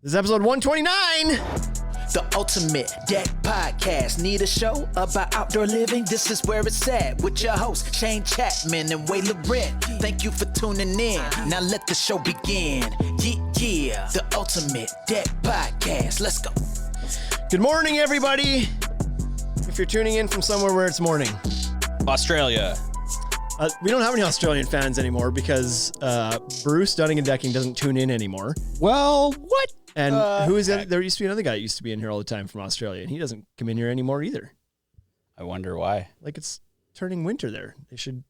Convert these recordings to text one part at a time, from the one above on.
This is episode 129. The Ultimate Deck Podcast. Need a show about outdoor living? This is where it's at. With your hosts, Shane Chapman and Way Laurent. Thank you for tuning in. Now let the show begin. Yeah. The Ultimate Deck Podcast. Let's go. Good morning, everybody. If you're tuning in from somewhere where it's morning. Australia. We don't have any Australian fans anymore because Bruce Dunning and Decking doesn't tune in anymore. Well, what? And who is it? There used to be another guy that used to be in here all the time from Australia, and he doesn't come in here anymore either. I wonder why. Like, it's turning winter there. They should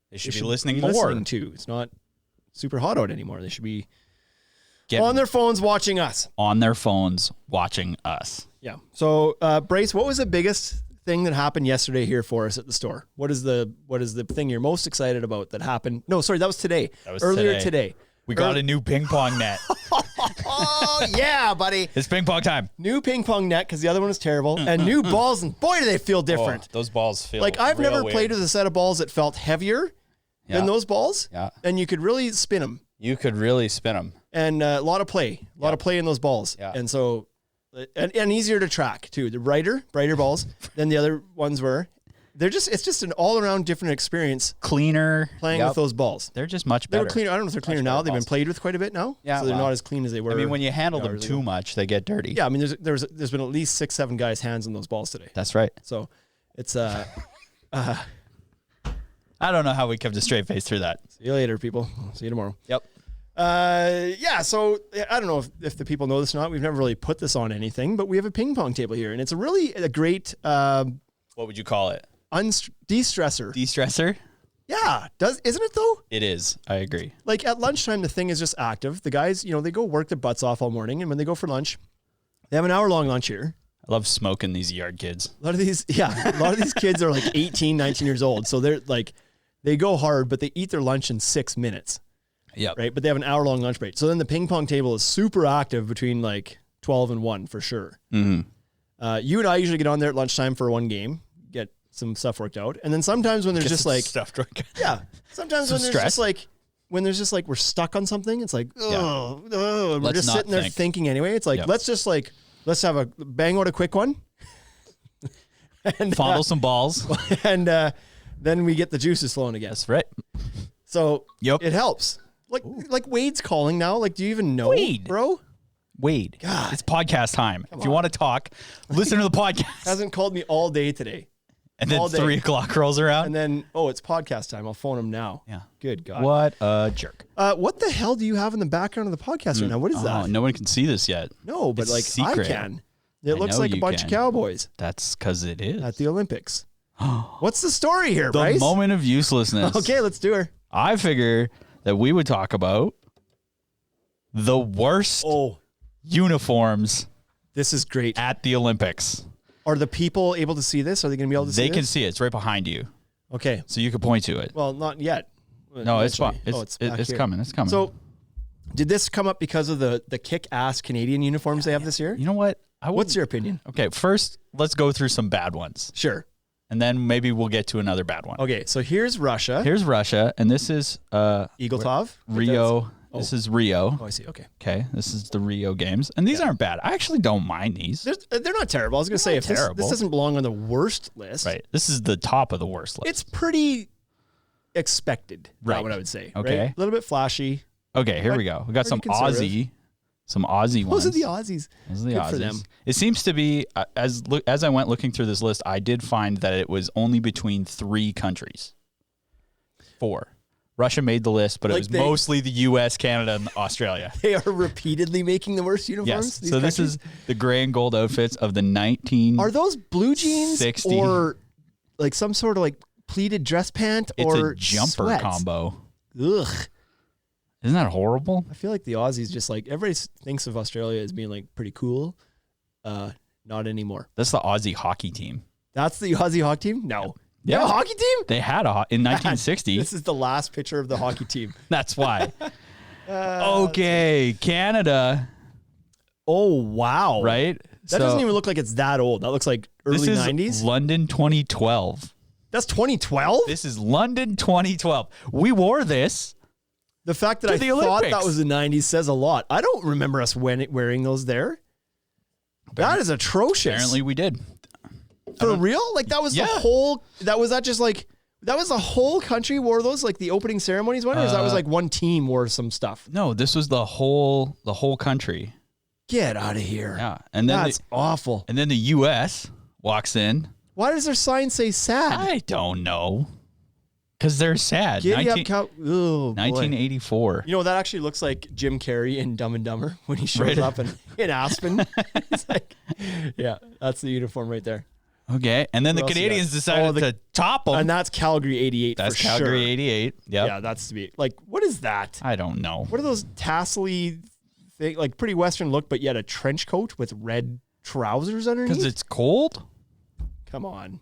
be listening more. Listening to. It's not super hot out anymore. They should be on their phones watching us. On their phones watching us. Yeah. So, Brace, what was the biggest thing that happened yesterday here for us at the store? What is the thing you're most excited about that happened? No, sorry, that was today. That was earlier today. We got a new ping pong net. Oh, yeah, buddy. It's ping pong time. New ping pong net because the other one was terrible. And new balls, and boy, do they feel different. Those balls feel like I've never weird. played with a set of balls that felt heavier than those balls. Yeah. And you could really spin them. You could really spin them. And a lot of play. A lot of play in those balls. Yeah. And so, and easier to track, too. The brighter balls than the other ones were. It's just an all-around different experience. Cleaner. Playing with those balls. They're just much better. They were cleaner. I don't know if they're cleaner now. They've been played with quite a bit now. Yeah. So they're not as clean as they were. I mean, when you handle them too much, they get dirty. Yeah. I mean, there's been at least 6-7 guys' hands on those balls today. That's right. So it's I don't know how we kept a straight face through that. See you later, people. See you tomorrow. Yep. Yeah, so I don't know if the people know this or not. We've never really put this on anything, but we have a ping pong table here, and it's a great what would you call it? De-stressor. De-stressor? Yeah, isn't it though? It is. I agree. Like at lunchtime, the thing is just active. The guys, they go work their butts off all morning, and when they go for lunch, they have an hour-long lunch here. I love smoking these yard kids. A lot of these kids are like 18, 19 years old, so they're like, they go hard, but they eat their lunch in 6 minutes. Yeah. Right. But they have an hour-long lunch break. So then the ping pong table is super active between like 12 and 1 for sure. Mm-hmm. You and I usually get on there at lunchtime for one game, get some stuff worked out. And then sometimes when there's just like stuff worked out. Yeah. Sometimes when there's just like we're stuck on something, it's like, we're just sitting there thinking anyway. It's like, let's have a bang out a quick one. And fondle some balls. And then we get the juices flowing again. That's right. So it helps. Like Wade's calling now. Like, do you even know, bro? Wade. God. It's podcast time. If you want to talk, listen to the podcast. Hasn't called me all day today. And then 3 o'clock rolls around. And then, it's podcast time. I'll phone him now. Yeah. Good God. What a jerk. What the hell do you have in the background of the podcast right now? What is that? No one can see this yet. No, but it's I secret. can. It looks like a bunch of cowboys. That's because it is. At the Olympics. What's the story here, Bryce? The moment of uselessness. Okay, let's do her. I figure that we would talk about the worst uniforms. This is great. At the Olympics. Are the people able to see this? Are they going to be able to see this? They can see it. It's right behind you. Okay. So you can point to it. Well, not yet. No, it's fine. It's coming. It's coming. So did this come up because of the kick-ass Canadian uniforms they have this year? You know what? What's your opinion? Okay, first, let's go through some bad ones. Sure. And then maybe we'll get to another bad one. Okay, so here's Russia. And this is Eagletov. Rio. This is Rio. Oh, I see. Okay. Okay, this is the Rio games. And these aren't bad. I actually don't mind these. They're not terrible. I was going to say, if this doesn't belong on the worst list. Right. This is the top of the worst list. It's pretty expected, right? What I would say. Okay. Right? A little bit flashy. Okay, here we go. We got some Aussie ones. Those are the Aussies. Those are the Good Aussies. for them. It seems to be, as I went looking through this list, I did find that it was only between 3 countries. 4. Russia made the list, but it was mostly the U.S., Canada, and Australia. They are repeatedly making the worst uniforms? Yes. So this is the gray and gold outfits of the 1960s. Are those blue jeans or like some sort of like pleated dress pant or it's a jumper sweats? Combo. Ugh. Isn't that horrible? I feel like the Aussies just like, everybody thinks of Australia as being like pretty cool. Not anymore. That's the Aussie hockey team. That's the Aussie hockey team? No. Yeah. They have a hockey team? They had in 1960. This is the last picture of the hockey team. That's why. Okay, Canada. Oh, wow. Right? That doesn't even look like it's that old. That looks like early 90s. This is London 2012. That's 2012? This is London 2012. We wore this The fact that I thought that was the 90s says a lot. I don't remember us wearing those there. That is atrocious. Apparently we did. For real? Like that was the whole, that was the whole country wore those, like the opening ceremonies one, or that was like one team wore some stuff? No, this was the whole country. Get out of here. Yeah. And then that's awful. And then the US walks in. Why does their sign say sad? I don't know. Because they're sad. 1984. You know, that actually looks like Jim Carrey in Dumb and Dumber when he shows up in Aspen. It's like, yeah, that's the uniform right there. Okay. And then the Canadians decided to top them. And that's Calgary 88. That's Calgary 88. Yep. Yeah, that's to be like, what is that? I don't know. What are those tassely things, like pretty Western look, but yet a trench coat with red trousers underneath? Because it's cold? Come on.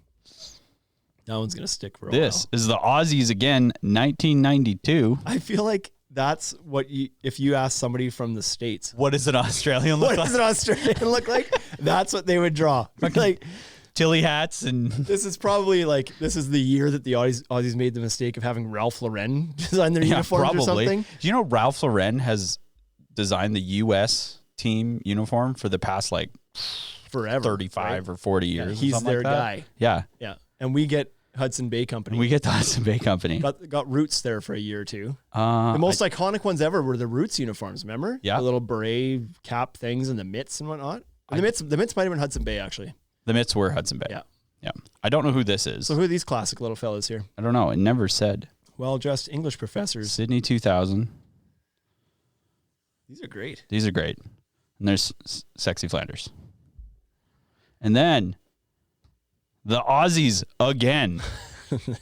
That one's going to stick for a while. This is the Aussies again, 1992. I feel like that's what if you ask somebody from the States. What does an Australian look like? What does an Australian look like? That's what they would draw. Like Tilly hats and... This is probably like, this is the year that the Aussies made the mistake of having Ralph Lauren design their uniforms or something. Do you know Ralph Lauren has designed the U.S. team uniform for the past like... forever. 35 or 40 years. He's their like guy. Yeah. Yeah. And we get Hudson Bay Company. Got Roots there for a year or two. The most iconic ones ever were the Roots uniforms, remember? Yeah. The little beret cap things and the mitts and whatnot. And the mitts might have been Hudson Bay, actually. The mitts were Hudson Bay. Yeah. Yeah. I don't know who this is. So who are these classic little fellas here? I don't know. It never said. Well-dressed English professors. Sydney 2000. These are great. And there's Sexy Flanders. And then the Aussies again. Okay.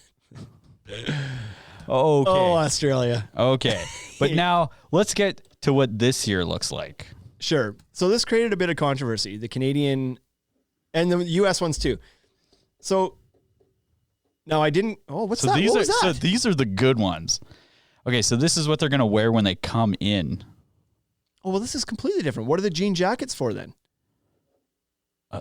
Oh, Australia. Okay. But now let's get to what this year looks like. Sure. So this created a bit of controversy. The Canadian and the U.S. ones too. So now I didn't. Oh, what's that? What was that? So these are the good ones. Okay. So this is what they're going to wear when they come in. Oh, well, this is completely different. What are the jean jackets for then?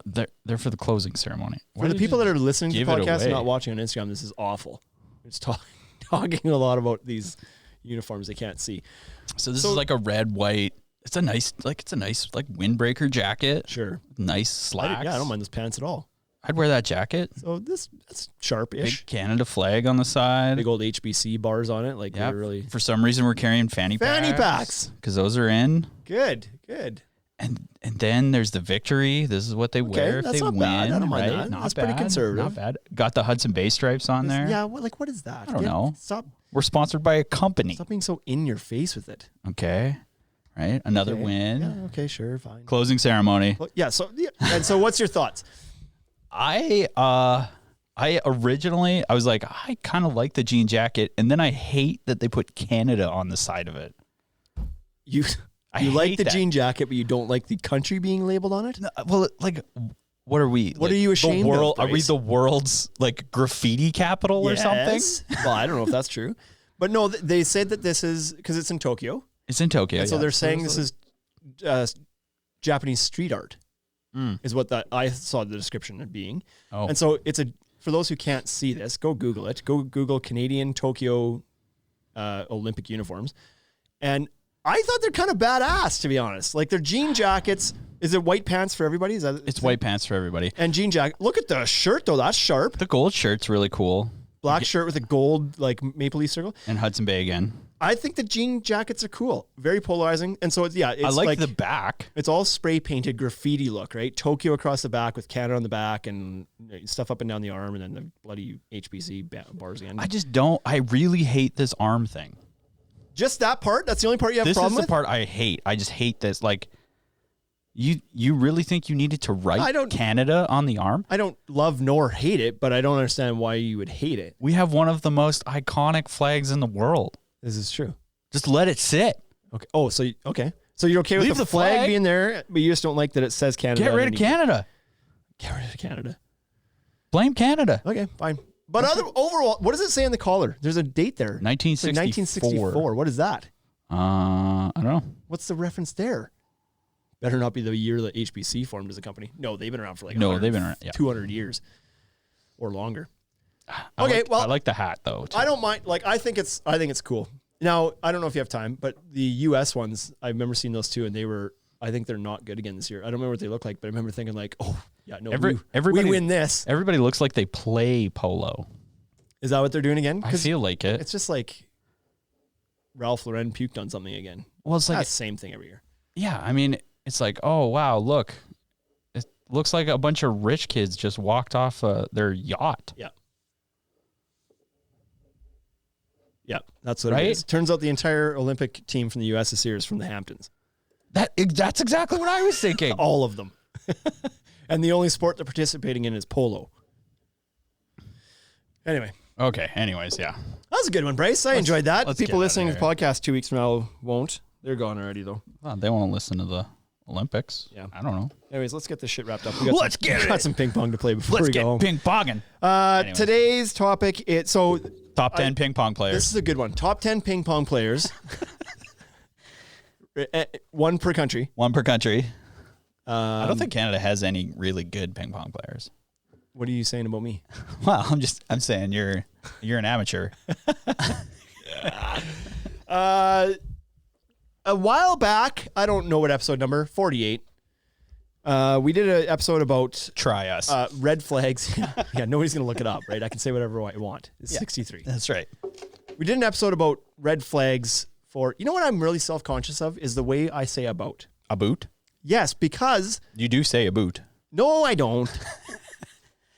They're for the closing ceremony. For the people that are listening to the podcast and not watching on Instagram, this is awful. It's talking a lot about these uniforms they can't see. So this is like a red, white. It's a nice windbreaker jacket. Sure. Nice slacks. I don't mind those pants at all. I'd wear that jacket. So that's sharp-ish. Big Canada flag on the side. Big old HBC bars on it. Like really. For some reason, we're carrying fanny packs. Because those are in. Good. And then there's the Victory. This is what they wear if they win. Bad. I don't mind right? that. Not that's bad. Pretty conservative. Not bad. Got the Hudson Bay stripes on there. Yeah, what is that? I don't know. Stop. We're sponsored by a company. Stop being so in your face with it. Okay. Right. Another win. Yeah, okay, sure, fine. Closing ceremony. Well, yeah. So what's your thoughts? I originally was like, I kind of like the jean jacket, and then I hate that they put Canada on the side of it. You like the jean jacket, but you don't like the country being labeled on it? No, well, like, what are we? What are you ashamed of? Are we the world's like graffiti capital or something? Well, I don't know if that's true, but no, they said that this is because it's in Tokyo. It's in Tokyo. And so they're saying this is Japanese street art, is what I saw the description of being. Oh. And so for those who can't see this, go Google it. Go Google Canadian Tokyo Olympic uniforms. And I thought they're kind of badass, to be honest. Like their jean jackets. Is it white pants for everybody? It's white pants for everybody. And jean jacket. Look at the shirt though. That's sharp. The gold shirt's really cool. Black shirt with a gold like maple leaf circle. And Hudson Bay again. I think the jean jackets are cool. Very polarizing. And so it's I like the back. It's all spray painted graffiti look, right? Tokyo across the back with Canada on the back and stuff up and down the arm and then the bloody HBC bars again. I really hate this arm thing. Just that part? That's the only part you have a problem with? This is the part I hate. I just hate this. Like, you really think you needed to write Canada on the arm? I don't love nor hate it, but I don't understand why you would hate it. We have one of the most iconic flags in the world. This is true. Just let it sit. Okay. Oh, so you're okay with the flag being there, but you just don't like that it says Canada. Get rid of Canada. Get rid of Canada. Blame Canada. Okay, fine. But overall, what does it say in the collar? There's a date there. 1964. 1964. What is that? I don't know. What's the reference there? Better not be the year that HBC formed as a company. No, they've been around for like they've been around 200 years or longer. I like the hat though. Too. I don't mind. Like I think it's cool. Now, I don't know if you have time, but the U.S. ones, I remember seeing those too, and I think they're not good again this year. I don't remember what they look like, but I remember thinking like, oh, yeah, no, we win this. Everybody looks like they play polo. Is that what they're doing again? I feel like it. It's just like Ralph Lauren puked on something again. Well, it's like the same thing every year. Yeah, I mean, it's like, oh, wow, look. It looks like a bunch of rich kids just walked off their yacht. Yeah. Yeah, that's what it is. Turns out the entire Olympic team from the U.S. this year is from the Hamptons. That's exactly what I was thinking. All of them. And the only sport they're participating in is polo. Anyway. Okay, anyways, yeah. That was a good one, Bryce. I enjoyed that. People listening to the podcast 2 weeks from now won't. They're gone already, though. Well, they won't listen to the Olympics. Yeah. I don't know. Anyways, let's get this shit wrapped up. We got some ping pong to play before we go home. Let's get ping ponging. Today's topic, Top 10 ping pong players. This is a good one. Top 10 ping pong players. One per country. One per country. I don't think Canada has any really good ping pong players. What are you saying about me? Well, I'm saying you're an amateur. A while back, I don't know what episode number, 48. We did an episode about Try Us. Red flags. Yeah, nobody's going to look it up, right? I can say whatever I want. It's 63. That's right. We did an episode about red flags for, you know what I'm really self-conscious of is the way I say about. A boot? Yes, because. You do say a boot. No, I don't.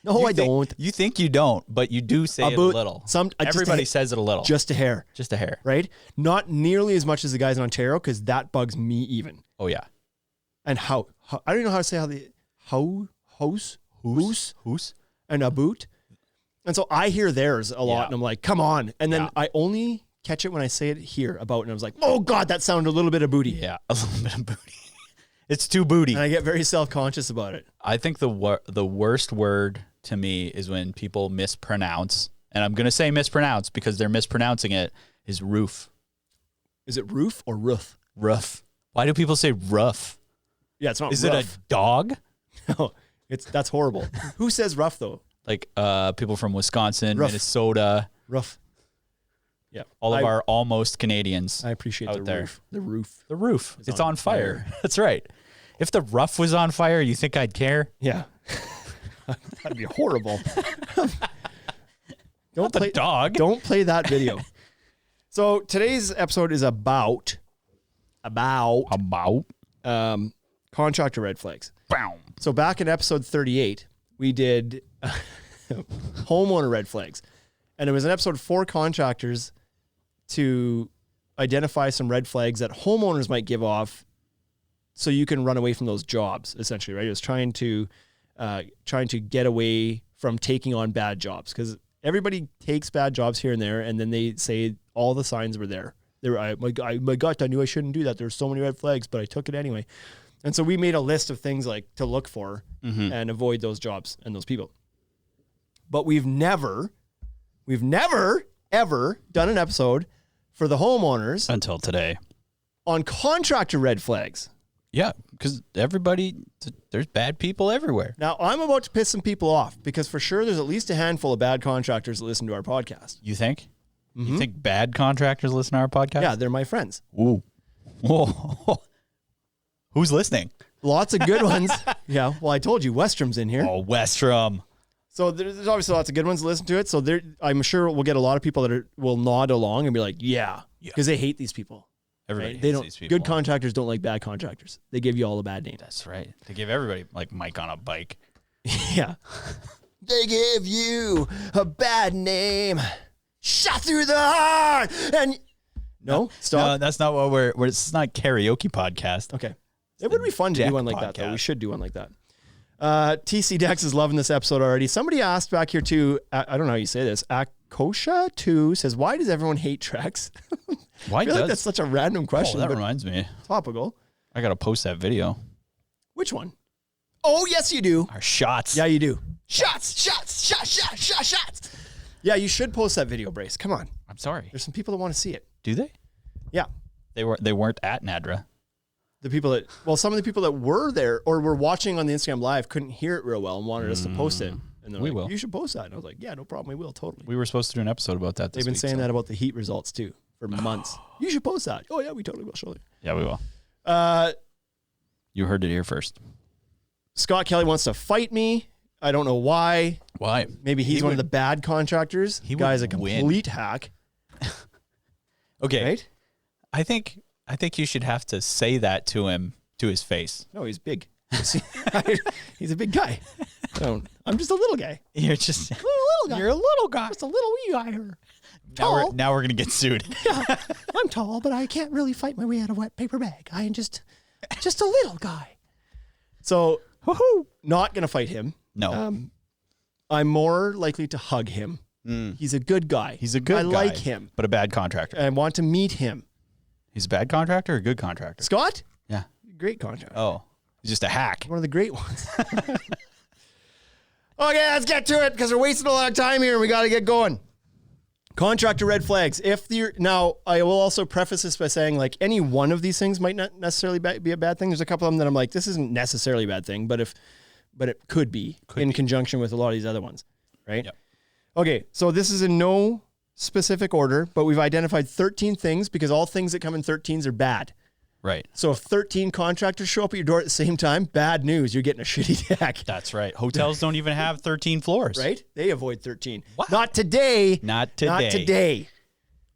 No, I don't. You think you don't, but you do say it a little. Everybody says it a little. Just a hair. Just a hair. Right? Not nearly as much as the guys in Ontario, because that bugs me even. Oh, yeah. And how I don't know how to say house, and a boot. And so I hear theirs a lot, and I'm like, come on. And then I only catch it when I say it here about, and I was like, oh, God, that sounded a little bit of booty. Yeah, a little bit of booty. It's too booty. And I get very self-conscious about it. I think the worst word to me is when people mispronounce, and I'm going to say mispronounce because they're mispronouncing it, is roof. Is it roof or roof? Roof. Why do people say rough? Yeah, it's not Is rough. it a dog? No, that's horrible. Who says rough, though? Like people from Wisconsin, rough. Minnesota. Rough. Yeah. All of our almost Canadians. I appreciate the roof. The roof. The roof. It's on fire. That's right. If the roof was on fire, you think I'd care? Yeah. That'd be horrible. Don't play dog. Don't play that video. So today's episode is about contractor red flags. Bow. So back in episode 38, we did homeowner red flags. And it was an episode for contractors to identify some red flags that homeowners might give off so you can run away from those jobs, essentially, right? It was trying to get away from taking on bad jobs, because everybody takes bad jobs here and there, and then they say all the signs were there. My God, I knew I shouldn't do that. There's so many red flags, but I took it anyway. And so we made a list of things like to look for and avoid those jobs and those people. But we've never ever done an episode for the homeowners until today on contractor red flags. Yeah, because there's bad people everywhere. Now, I'm about to piss some people off because for sure there's at least a handful of bad contractors that listen to our podcast. You think? Mm-hmm. You think bad contractors listen to our podcast? Yeah, they're my friends. Ooh. Whoa. Who's listening? Lots of good ones. Yeah, well, I told you, Westrum's in here. Oh, Westrum. So there's obviously lots of good ones to listen to it. So I'm sure we'll get a lot of people that will nod along and be like, yeah, because they hate these people. Everybody right? hates these people. Good contractors don't like bad contractors. They give you all a bad name. That's right. They give everybody like Mike on a bike. Yeah. They give you a bad name. Shot through the heart. And no, stop. No, that's not what we're it's not a karaoke podcast. Okay. It would be fun to do one like that, though. We should do one like that. TC Dex is loving this episode already. Somebody asked back here too, I don't know how you say this, Akosha2 says, why does everyone hate Trex? Why I feel like that's such a random question. Oh, that reminds me. Topical. I got to post that video. Which one? Oh, yes, you do. Our shots. Yeah, you do. Shots. Yeah, you should post that video, Brace. Come on. I'm sorry. There's some people that want to see it. Do they? Yeah. They weren't at NADRA. Some of the people that were there or were watching on the Instagram Live couldn't hear it real well and wanted us to post it. And they're like, you should post that. And I was like, yeah, no problem. We will, totally. We were supposed to do an episode about that this They've been week, saying that about the Heat results too. for months. You should post that. Oh, yeah, we totally will, surely. Yeah, we will. You heard it here first. Scott Kelly wants to fight me. I don't know why. Why? Maybe he's one of the bad contractors. The guy's a complete hack. Okay. Right? I think you should have to say that to him, to his face. No, he's big. He's a big guy. I'm just a little guy. You're just a little guy. You're a little guy. Just a little wee guy here. Now we're gonna get sued. Yeah, I'm tall, but I can't really fight my way out of a wet paper bag. I am just a little guy. So, not gonna fight him. No. I'm more likely to hug him. He's a good guy. He's a good guy. I like him. But a bad contractor. I want to meet him. He's a bad contractor or a good contractor? Scott? Yeah. Great contractor. Oh. He's just a hack. One of the great ones. Okay, let's get to it because we're wasting a lot of time here and we got to get going. Contractor red flags. Now, I will also preface this by saying, like, any one of these things might not necessarily be a bad thing. There's a couple of them that I'm like, this isn't necessarily a bad thing, but it could be conjunction with a lot of these other ones, right? Yep. Okay, so this is in no specific order, but we've identified 13 things because all things that come in 13s are bad. Right. So if 13 contractors show up at your door at the same time, bad news. You're getting a shitty deck. That's right. Hotels don't even have 13 floors. Right? They avoid 13. What? Not today. Not today. Not today.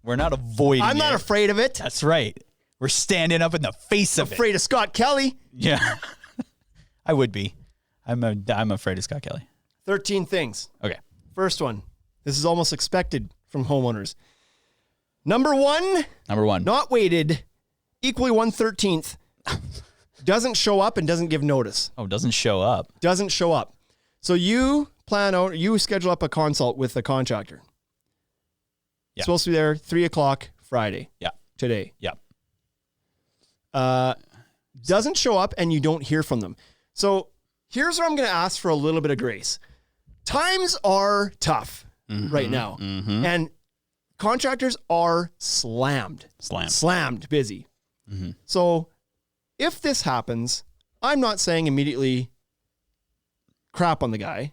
We're not avoiding it. I'm not afraid of it. That's right. We're standing up in the face of it. Afraid of Scott Kelly. Yeah. I would be. I'm afraid of Scott Kelly. 13 things. Okay. First one. This is almost expected from homeowners. Number one. Not weighted. Equally 1/13th. Doesn't show up and doesn't give notice. Oh, doesn't show up. Doesn't show up. So you schedule up a consult with the contractor. Yeah. Supposed to be there 3:00 Friday. Yeah. Today. Yeah. Doesn't show up and you don't hear from them. So here's where I'm going to ask for a little bit of grace. Times are tough right now. Mm-hmm. And contractors are slammed busy. Mm-hmm. So if this happens, I'm not saying immediately crap on the guy,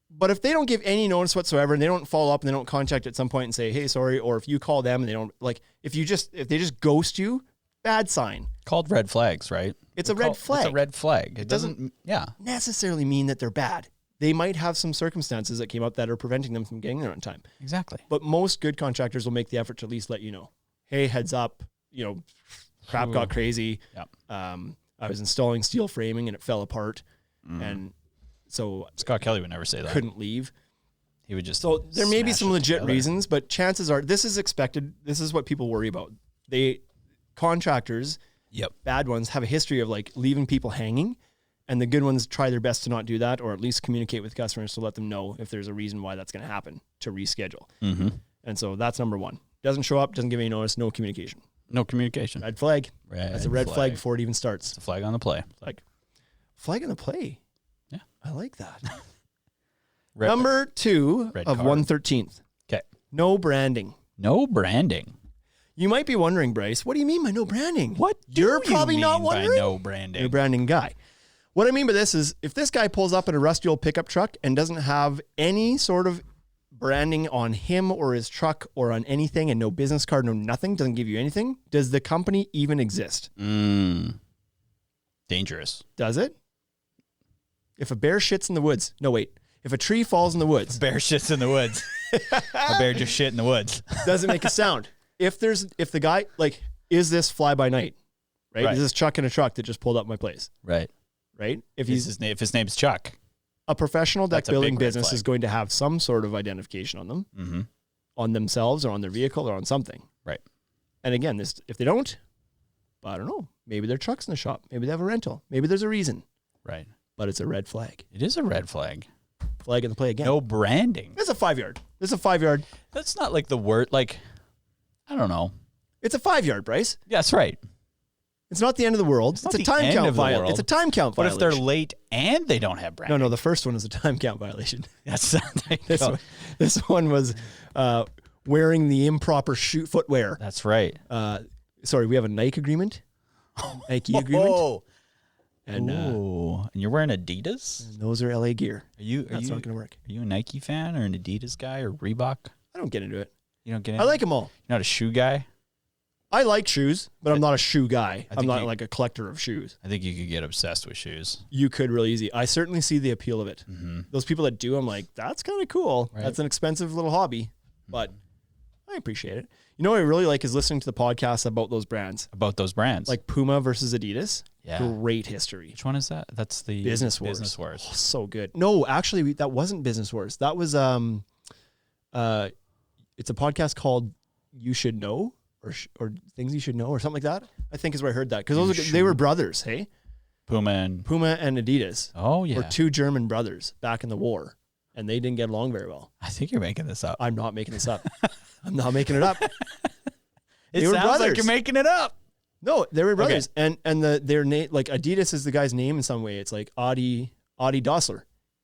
but if they don't give any notice whatsoever and they don't follow up and they don't contact at some point and say, hey, sorry, or if you call them and they don't, like, if they just ghost you, bad sign. Called red flags, right? It's a red flag. It's a red flag. It doesn't necessarily mean that they're bad. They might have some circumstances that came up that are preventing them from getting there on time. Exactly. But most good contractors will make the effort to at least let you know, hey, heads up, crap got crazy. Yep. I was installing steel framing and it fell apart. And so Scott Kelly would never say that. Couldn't leave. He would just. So there may be some legit reasons, but chances are this is expected. This is what people worry about. Contractors, bad ones, have a history of like leaving people hanging, and the good ones try their best to not do that, or at least communicate with customers to let them know if there's a reason why that's going to happen to reschedule. Mm-hmm. And so that's number one. Doesn't show up, doesn't give any notice, no communication. No communication. Red flag. That's a red flag before it even starts. It's a flag on the play. Flag on the play. Yeah. I like that. Number 2 of 1/13th. Okay. No branding. No branding. You might be wondering, Bryce, what do you mean by no branding? What You're probably mean not wondering. By no branding. No branding guy. What I mean by this is if this guy pulls up in a rusty old pickup truck and doesn't have any sort of branding on him or his truck or on anything and no business card, no nothing, doesn't give you anything, does the company even exist? Dangerous. Does it? If a bear shits in the woods. No, wait. If a tree falls in the woods. A bear shits in the woods. A bear just shit in the woods. Doesn't make a sound. If the guy, like, is this fly by night? Right? Is this Chuck in a truck that just pulled up my place? Right. Right? If his name's Chuck. A professional deck building business is going to have some sort of identification on them, on themselves or on their vehicle or on something. Right. And again, if they don't, I don't know. Maybe their truck's in the shop. Maybe they have a rental. Maybe there's a reason. Right. But it's a red flag. It is a red flag. Flag in the play again. No branding. It's a 5-yard. It's a 5-yard. That's not like the word, like, I don't know. It's a 5-yard, Bryce. Yeah, that's right. It's not the end of the world. It's a time count violation. It's a time count violation. But if they're late and they don't have branding? No, the first one is a time count violation. That's this one was wearing the improper footwear. That's right. Sorry, we have a Nike agreement. Nike agreement. And you're wearing Adidas? And those are LA gear. That's not going to work. Are you a Nike fan or an Adidas guy or Reebok? I don't get into it. You don't get any? I like them all. You're not a shoe guy? I like shoes, but I'm not a shoe guy. I'm not like a collector of shoes. I think you could get obsessed with shoes. You could really easy. I certainly see the appeal of it. Mm-hmm. Those people that do, I'm like, that's kind of cool. Right. That's an expensive little hobby, but I appreciate it. You know what I really like is listening to the podcasts about those brands. Like Puma versus Adidas. Yeah. Great history. Which one is that? That's the Business Wars. Business Wars. Oh, so good. No, actually, that wasn't Business Wars. That was it's a podcast called You Should Know or Things You Should Know or something like that. I think is where I heard that because they were brothers. Hey, Puma and Adidas. Oh yeah, were two German brothers back in the war, and they didn't get along very well. I think you're making this up. I'm not making this up. I'm not making it up. It sounds brothers. Like you're making it up. No, they were brothers, and their name, like Adidas is the guy's name in some way. It's like Adi Dassler.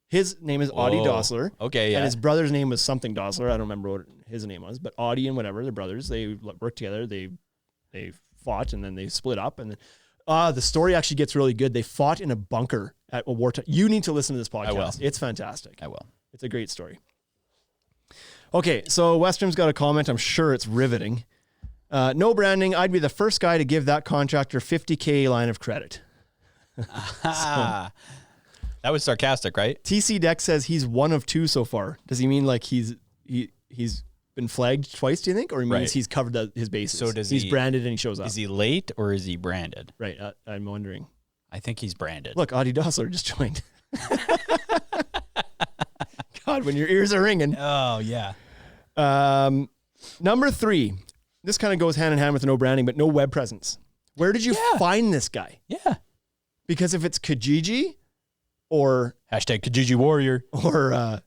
His name is Adi Dassler. Okay, yeah. And his brother's name was something Dassler. I don't remember what his name was, but Adi and whatever, they're brothers. They worked together. They fought, and then they split up. And then, the story actually gets really good. They fought in a bunker at a wartime. You need to listen to this podcast. I will. It's fantastic. I will. It's a great story. Okay, so Westrom's got a comment. I'm sure it's riveting. No branding. I'd be the first guy to give that contractor $50K line of credit. That was sarcastic, right? TC Dex says he's one of two so far. Does he mean like he's been flagged twice, do you think? Or he means he's covered his bases? So he's branded and he shows up. Is he late or is he branded? Right. I'm wondering. I think he's branded. Look, Adi Dassler just joined. God, when your ears are ringing. Oh, yeah. Number 3. This kind of goes hand in hand with no branding, but no web presence. Where did you find this guy? Yeah. Because if it's Kijiji or... Hashtag Kijiji Warrior. Or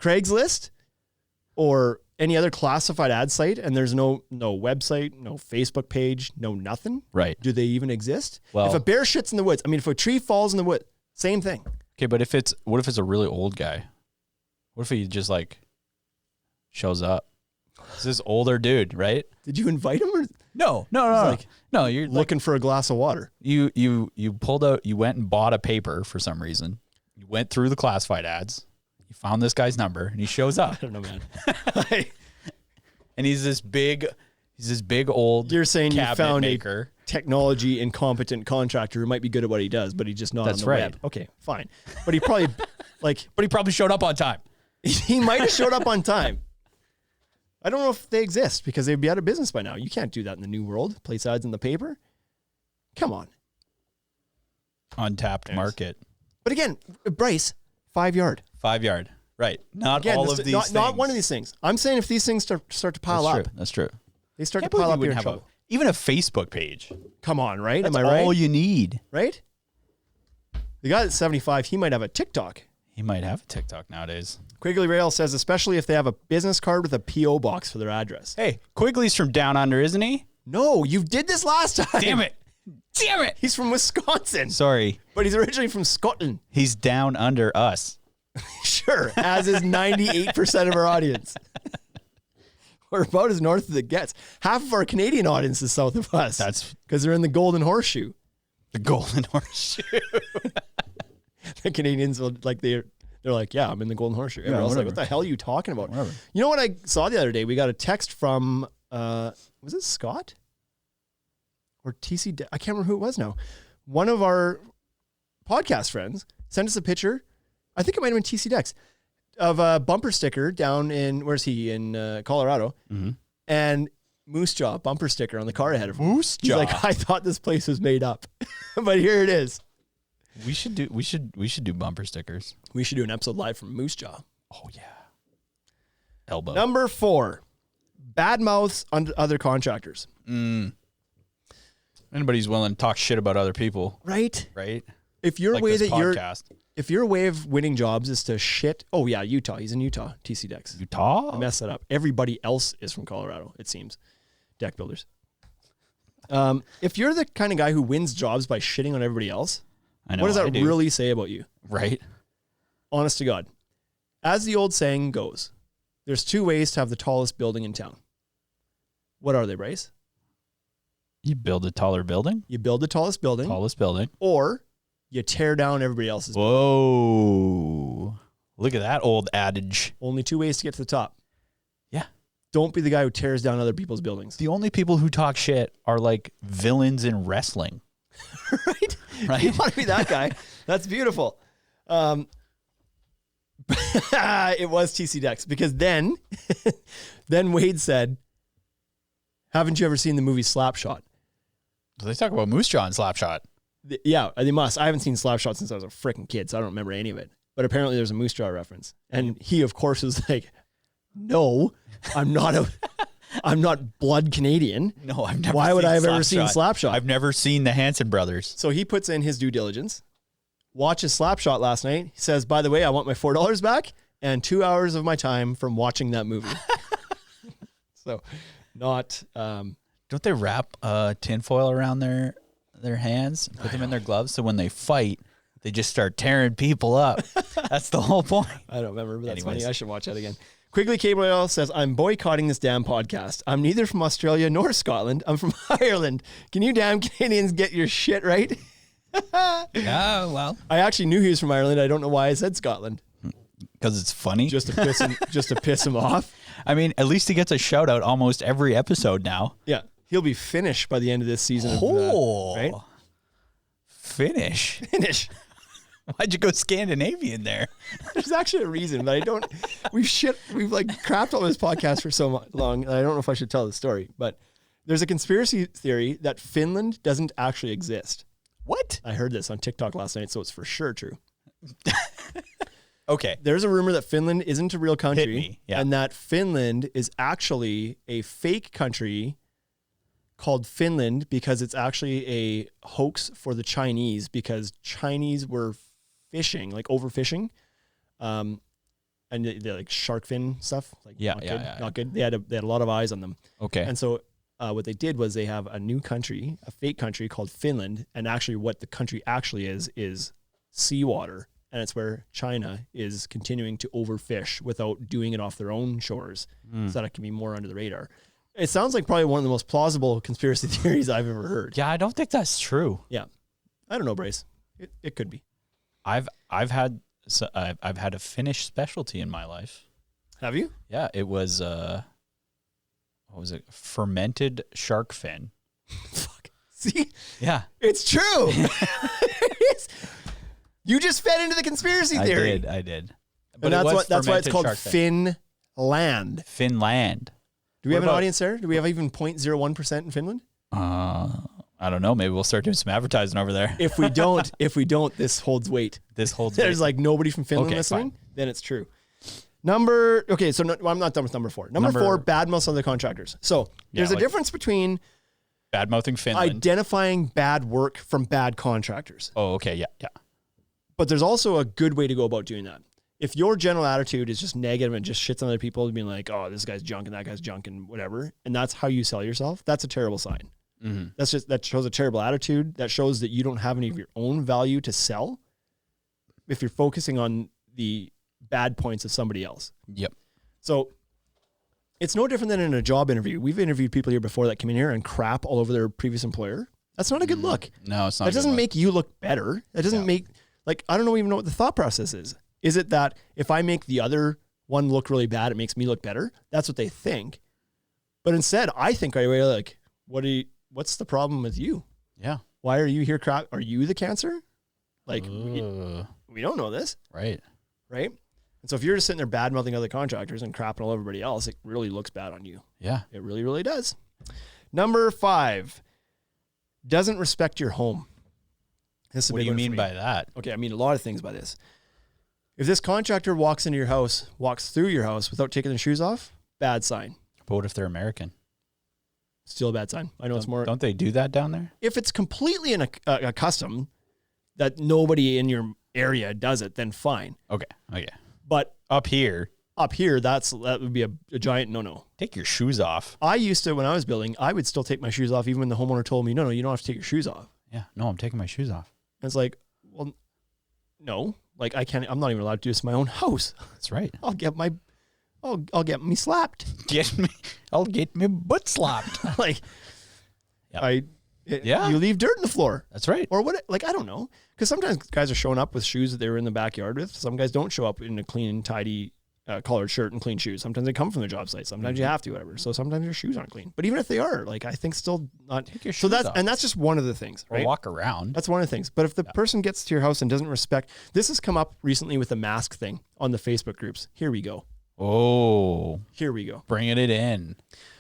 Craigslist or any other classified ad site, and there's no website, no Facebook page, no nothing. Right. Do they even exist? Well, if a bear shits in the woods, I mean, if a tree falls in the wood, same thing. Okay, but what if it's a really old guy? What if he just like shows up? It's this older dude, right? Did you invite him? Or? No. No, you're looking for a glass of water. You pulled out, you went and bought a paper for some reason. You went through the classified ads. You found this guy's number and he shows up. I don't know, man. And he's this big old You're saying you found maker. A technology incompetent contractor who might be good at what he does, but he's just not on the web. Okay, fine. But he probably showed up on time. He might have showed up on time. I don't know if they exist because they'd be out of business by now. You can't do that in the new world. Place ads in the paper. Come on. Untapped market. But again, Bryce, 5 yard. 5 yard. Right. Not all of these things. Not one of these things. I'm saying if these things start to pile up. That's true. They start to pile up, you're in trouble. Even a Facebook page. Come on, right? That's Am I right? all you need. Right? The guy that's 75, he might have a TikTok. He might have a TikTok nowadays. Quigley Rail says, especially if they have a business card with a P.O. box for their address. Hey, Quigley's from down under, isn't he? No, you did this last time. Damn it. He's from Wisconsin. Sorry. But he's originally from Scotland. He's down under us. Sure, as is 98% of our audience. We're about as north as it gets. Half of our Canadian audience is south of us. That's because they're in the Golden Horseshoe. The Golden Horseshoe. The Canadians will they're like, yeah, I'm in the Golden Horseshoe. Everyone else like, what the hell are you talking about? Whatever. You know what I saw the other day? We got a text from was it Scott or TC? I can't remember who it was now. One of our podcast friends sent us a picture. I think it might have been TC Dex of a bumper sticker down in, where's he? In Colorado. Mm-hmm. And Moose Jaw bumper sticker on the car ahead of him. Moose Jaw. He's like, I thought this place was made up. But here it is. We should do bumper stickers. We should do an episode live from Moose Jaw. Oh yeah. Elbow. Number 4, bad mouths on other contractors. Anybody's willing to talk shit about other people. Right? Like If your way of winning jobs is to shit. Oh yeah, Utah. He's in Utah. TC Dex. Utah? I messed that up. Everybody else is from Colorado, it seems. Deck builders. If you're the kind of guy who wins jobs by shitting on everybody else, what does that really say about you? Right. Honest to God. As the old saying goes, there's 2 ways to have the tallest building in town. What are they, Bryce? You build a taller building? You build the tallest building. Or you tear down everybody else's building. Whoa. Look at that old adage. Only 2 ways to get to the top. Yeah. Don't be the guy who tears down other people's buildings. The only people who talk shit are like villains in wrestling. Right? Right? You want to be that guy. That's beautiful. It was TC Dex because then Wade said, haven't you ever seen the movie Slapshot? They talk about Moose Jaw and Slapshot. Yeah, they must. I haven't seen Slapshot since I was a freaking kid, so I don't remember any of it. But apparently there's a Moose Jaw reference. And he, of course, was like, no, I'm not blood Canadian. No, I've never Why would I have ever seen Slapshot. Slapshot? I've never seen the Hanson brothers. So he puts in his due diligence, watches Slapshot last night. He says, by the way, I want my $4 back and 2 hours of my time from watching that movie. So not... Don't they wrap tinfoil around their hands, put them in their gloves, so when they fight, they just start tearing people up? That's the whole point. I don't remember, but that's funny. I should watch that again. Quigley Cable Oil says, I'm boycotting this damn podcast. I'm neither from Australia nor Scotland. I'm from Ireland. Can you damn Canadians get your shit right? Yeah, well. I actually knew he was from Ireland. I don't know why I said Scotland. Because it's funny. Just to piss him off. I mean, at least he gets a shout out almost every episode now. Yeah. He'll be Finnish by the end of this season. Right? Finish. Why'd you go Scandinavian there? There's actually a reason, but I don't. We've like crapped on this podcast for so long. I don't know if I should tell the story, but there's a conspiracy theory that Finland doesn't actually exist. What? I heard this on TikTok last night, so it's for sure true. Okay. There's a rumor that Finland isn't a real country, Hit me. Yeah. and that Finland is actually a fake country called Finland because it's actually a hoax for the Chinese because Chinese were fishing, like overfishing, and they like shark fin stuff. Like not good. They had a lot of eyes on them. Okay. And so what they did was they have a new country, a fake country called Finland, and actually what the country actually is seawater, and it's where China is continuing to overfish without doing it off their own shores, so that it can be more under the radar. It sounds like probably one of the most plausible conspiracy theories I've ever heard. Yeah, I don't think that's true. Yeah, I don't know, Bryce. It could be. I've had a Finnish specialty in my life. Have you? Yeah, it was what was it? Fermented shark fin. Fuck. See? Yeah, it's true. You just fed into the conspiracy theory. I did. But that's why it's called Finland. Finland. Do we have an audience there? Do we have even 0.01% in Finland? I don't know. Maybe we'll start doing some advertising over there. If we don't, this holds weight. There's like nobody from Finland listening. Fine. Then it's true. I'm not done with number 4. Number 4, bad mouths other contractors. So there's a difference between bad mouthing Finland, identifying bad work from bad contractors. Oh, okay, yeah. But there's also a good way to go about doing that. If your general attitude is just negative and just shits on other people, being like, oh, this guy's junk and that guy's junk and whatever, and that's how you sell yourself, that's a terrible sign. Mm-hmm. That shows a terrible attitude. That shows that you don't have any of your own value to sell if you're focusing on the bad points of somebody else. Yep. So it's no different than in a job interview. We've interviewed people here before that come in here and crap all over their previous employer. That's not a good look. No, it's not. That doesn't make you look better. That doesn't make, like, I don't even know what the thought process is. Is it that if I make the other one look really bad, it makes me look better? That's what they think. But instead, I think right away, like, what's the problem with you? Yeah. Why are you here? Are you the cancer? Like, we don't know this. Right. And so if you're just sitting there bad-mouthing other contractors and crapping all everybody else, it really looks bad on you. Yeah. It really, really does. Number 5, doesn't respect your home. What do you mean by that? Okay, I mean a lot of things by this. If this contractor walks through your house without taking their shoes off, bad sign. But what if they're American? Still a bad sign. I know it's more. Don't they do that down there? If it's completely a custom that nobody in your area does it, then fine. Okay. But up here, that would be a giant no-no. Take your shoes off. I used to, when I was building, I would still take my shoes off even when the homeowner told me, no, you don't have to take your shoes off. Yeah. No, I'm taking my shoes off. And it's like, well, no. Like, I'm not even allowed to do this in my own house. That's right. I'll get me slapped. I'll get me butt slapped. Like, you leave dirt in the floor. That's right. Or what? Like, I don't know. Because sometimes guys are showing up with shoes that they were in the backyard with. Some guys don't show up in a clean and tidy collared shirt and clean shoes. Sometimes they come from the job site. Sometimes you have to, whatever. So sometimes your shoes aren't clean. But even if they are, like, I think still not. Take your shoes off. And that's just one of the things, right? Or walk around. That's one of the things. But if the person gets to your house and doesn't respect, this has come up recently with the mask thing on the Facebook groups. Here we go. Oh. Here we go. Bringing it in.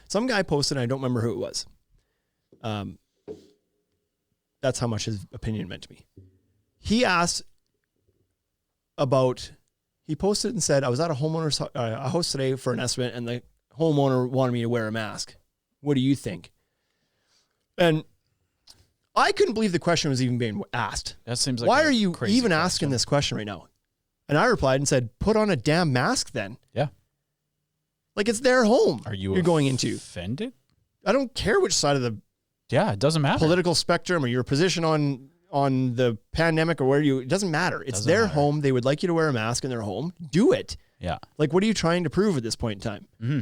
Some guy posted, and I don't remember who it was. That's how much his opinion meant to me. He asked about, he posted and said, I was at a homeowner's house today for an estimate, and the homeowner wanted me to wear a mask. What do you think? And I couldn't believe the question was even being asked. That seems like why are you even asking this question right now? And I replied and said, put on a damn mask then. Yeah. Like, it's their home. Are you're going into? Offended? I don't care which side of the it doesn't matter. Political spectrum or your position on the pandemic or it doesn't matter. It's their home. They would like you to wear a mask in their home. Do it. Yeah. Like, what are you trying to prove at this point in time? Mm-hmm.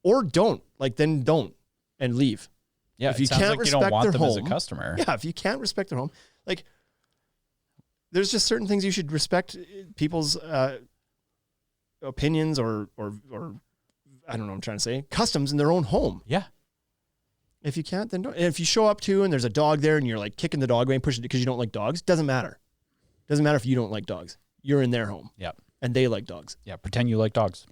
Or don't. Like, then don't and leave. Yeah. If you can't respect you don't want their them home, as a customer. Yeah. If you can't respect their home, like, there's just certain things you should respect people's opinions or I don't know what I'm trying to say, customs in their own home. Yeah. If you can't, then don't. And if you show up to and there's a dog there and you're like kicking the dog away and pushing it because you don't like dogs, doesn't matter. Doesn't matter if you don't like dogs. You're in their home. Yeah. And they like dogs. Yeah. Pretend you like dogs.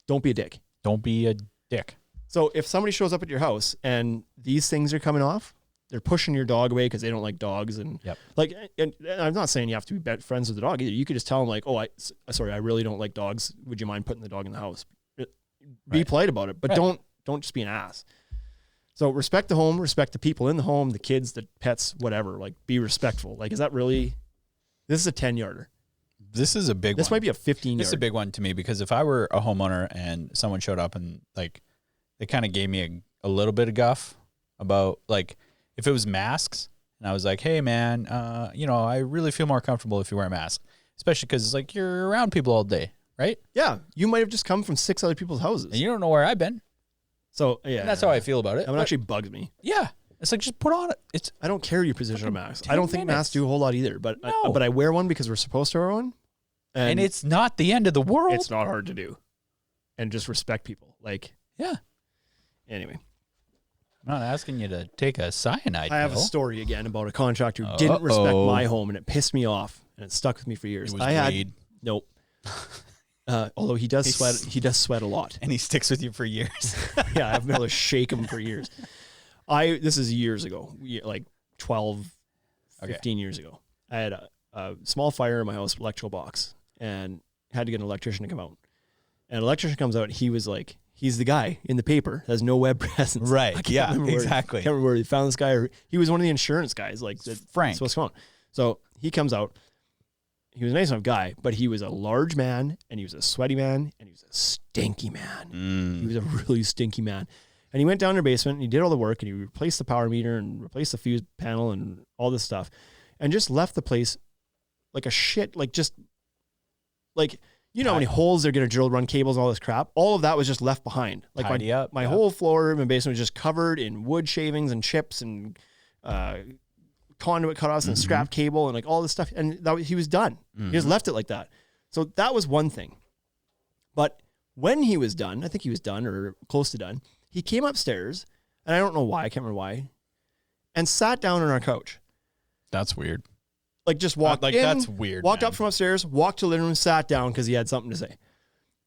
Don't be a dick. Don't be a dick. So if somebody shows up at your house and these things are coming off, they're pushing your dog away because they don't like dogs. And like, and I'm not saying you have to be friends with the dog either. You could just tell them like, oh, I really don't like dogs. Would you mind putting the dog in the house? Be polite about it, but don't just be an ass. So respect the home, respect the people in the home, the kids, the pets, whatever. Like, be respectful. Like, is that really? This is a 10-yarder. This is a big one. This might be a 15-yarder. This is a big one to me because if I were a homeowner and someone showed up and like they kind of gave me a little bit of guff about like if it was masks and I was like, hey man, I really feel more comfortable if you wear a mask, especially because it's like you're around people all day, right? Yeah, you might have just come from 6 other people's houses and you don't know where I've been. So yeah, and that's how I feel about it. That one actually bugs me. Yeah, it's like just put on it. I don't care your position on masks. I don't think masks do a whole lot either. But but I wear one because we're supposed to wear one, and it's not the end of the world. It's not hard to do, and just respect people. Like Anyway, I'm not asking you to take a cyanide. I have a story again about a contractor who didn't respect my home, and it pissed me off, and it stuck with me for years. It was Wade. Nope. Although he does sweat a lot, and he sticks with you for years. Yeah, I've been able to shake him for years. This is years ago, like 12, 15 years ago. I had a small fire in my house, electrical box, and had to get an electrician to come out. And an electrician comes out, and he was like, he's the guy in the paper, has no web presence. Right, yeah, exactly. I can't remember where he found this guy. He was one of the insurance guys, like Frank. What's going on? So he comes out. He was a nice enough guy, but he was a large man, and he was a sweaty man, and he was a stinky man. He was a really stinky man. And he went down to the basement, and he did all the work, and he replaced the power meter and replaced the fuse panel and all this stuff, and just left the place like a shit, like just like, you know how many holes they're going to drill, run cables, and all this crap? All of that was just left behind. Like my whole floor in my basement was just covered in wood shavings and chips and conduit cutoffs and scrap cable and like all this stuff. And he was done. He just left it like that. So that was one thing. But when he was done, I think he was done or close to done, he came upstairs, and I don't know why, I can't remember why, and sat down on our couch. That's weird. Like just walked in, that's weird. Walked up from upstairs, walked to the living room, sat down because he had something to say. And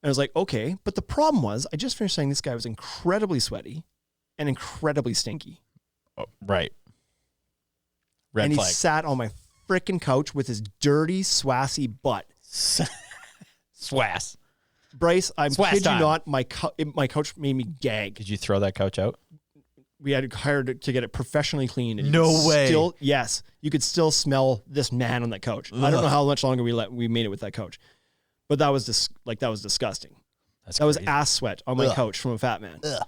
I was like, okay. But the problem was, I just finished saying this guy was incredibly sweaty and incredibly stinky. Oh, right. Red and flag. He sat on my freaking couch with his dirty, swassy butt. Swass. Bryce, I'm kid you not, my couch made me gag. Did you throw that couch out? We had hired to get it professionally cleaned. And no way. Yes. You could still smell this man on that couch. Ugh. I don't know how much longer we made it with that couch. But that was disgusting. That was ass sweat on my couch from a fat man. Ugh.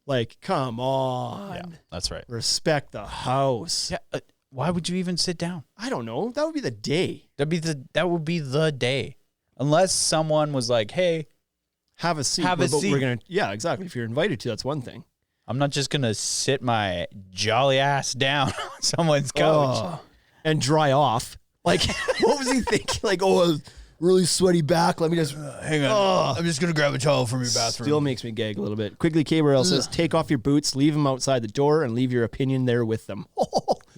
Like, come on. Yeah, that's right. Respect the house. Yeah. Why would you even sit down? I don't know. That would be the day. That would be the day. Unless someone was like, hey, have a seat. Yeah, exactly. If you're invited to, that's one thing. I'm not just going to sit my jolly ass down on someone's couch. And dry off. Like, what was he thinking? Like, really sweaty back. Let me just hang on. I'm just gonna grab a towel from your bathroom. Still makes me gag a little bit. Quigley Cabrel says, take off your boots, leave them outside the door, and leave your opinion there with them.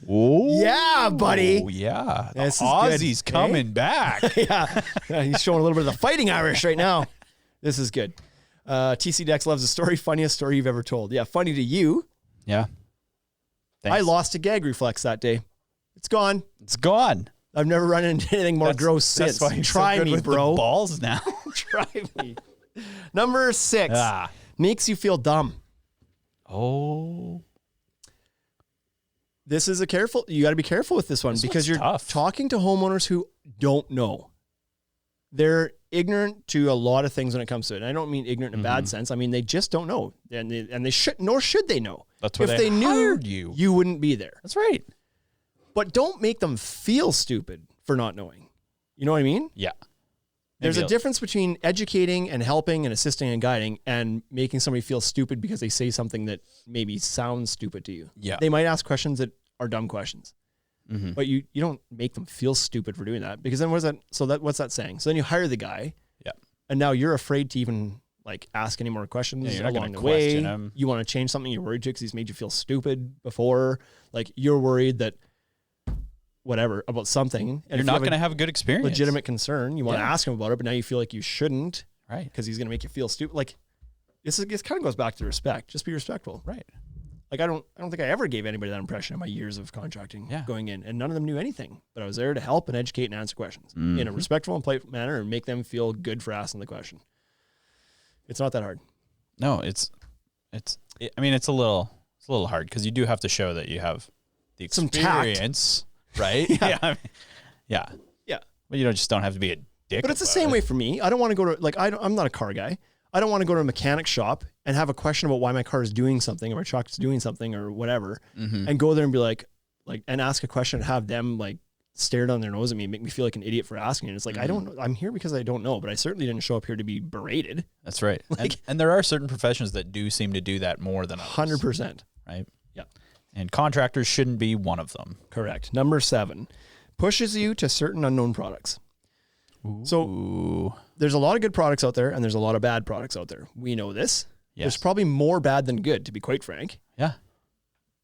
Oh, yeah, buddy. Oh, yeah. Aussie's coming back. Yeah. He's showing a little bit of the fighting Irish right now. This is good. TC Dex loves the story. Funniest story you've ever told. Yeah, funny to you. Yeah. Thanks. I lost a gag reflex that day. It's gone. It's gone. I've never run into anything more gross since. That's why you're Try so good me, with bro. The balls now. Try me. Number 6. Makes you feel dumb. Oh. This is you got to be careful with this one because you're talking to homeowners who don't know. They're ignorant to a lot of things when it comes to it. And I don't mean ignorant in a bad sense. I mean, they just don't know. And they should, nor should they know. That's what if they knew you wouldn't be there. That's right. But don't make them feel stupid for not knowing. You know what I mean? Yeah. There's a difference between educating and helping and assisting and guiding and making somebody feel stupid because they say something that maybe sounds stupid to you. Yeah. They might ask questions that are dumb questions. But you don't make them feel stupid for doing that because then what's that saying? So then you hire the guy. Yeah. And now you're afraid to even like ask any more questions along the way. You want to change something you're worried to because he's made you feel stupid before. Like you're worried that whatever about something. And you're not going to have a good experience. Legitimate concern. You want to ask him about it, but now you feel like you shouldn't. Right. Because he's going to make you feel stupid. Like this kind of goes back to respect. Just be respectful. Right. Like I don't think I ever gave anybody that impression in my years of contracting going in, and none of them knew anything. But I was there to help and educate and answer questions in a respectful and polite manner and make them feel good for asking the question. It's not that hard. No, it's a little hard because you do have to show that you have the experience, right? Yeah. But you just don't have to be a dick. But it's the same way for me. I don't want to go to I'm not a car guy. I don't want to go to a mechanic shop and have a question about why my car is doing something or my truck is doing something or whatever, and go there and be like, and ask a question and have them like stare down their nose at me and make me feel like an idiot for asking. And it's like, I don't know. I'm here because I don't know, but I certainly didn't show up here to be berated. That's right. And there are certain professions that do seem to do that more than others. 100%. Right? Yeah. And contractors shouldn't be one of them. Correct. Number 7, pushes you to certain unknown products. Ooh. So there's a lot of good products out there and there's a lot of bad products out there. We know this. Yes. There's probably more bad than good, to be quite frank. Yeah.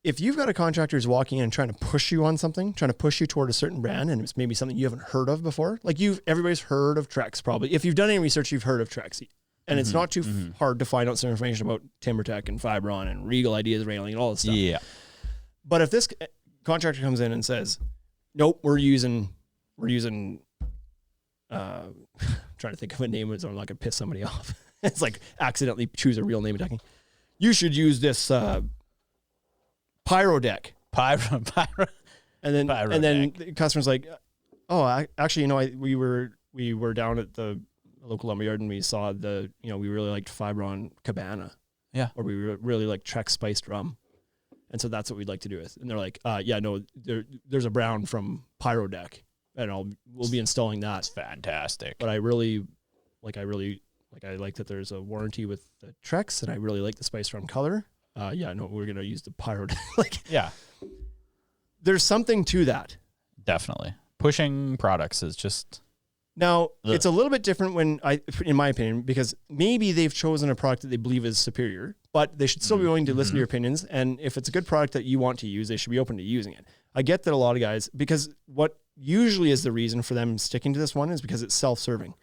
If you've got a contractor who's walking in and trying to push you on something, trying to push you toward a certain brand, and it's maybe something you haven't heard of before, like everybody's heard of Trex probably. If you've done any research, you've heard of Trex. And it's not too hard to find out some information about TimberTech and Fibron and Regal Ideas Railing and all this stuff. Yeah. But if this contractor comes in and says, nope, we're using trying to think of a name so I'm not going to piss somebody off. It's like accidentally choose a real name attacking. You should use this Pyro deck. Pyro. And then the customer's like, oh, actually, we were down at the local lumberyard and we saw we really liked Fibron Cabana. Yeah. Or we really liked Trex Spiced Rum. And so that's what we'd like to do with. And they're like, there's a brown from Pyro deck. And we'll be installing that. That's fantastic. But I like that there's a warranty with the Trex, and I really like the Spice Rum color. We're gonna use the Pyro. There's something to that. Definitely, pushing products is just. Now it's a little bit different in my opinion, because maybe they've chosen a product that they believe is superior, but they should still be willing to listen to your opinions. And if it's a good product that you want to use, they should be open to using it. I get that a lot of guys, because what usually is the reason for them sticking to this one is because it's self-serving,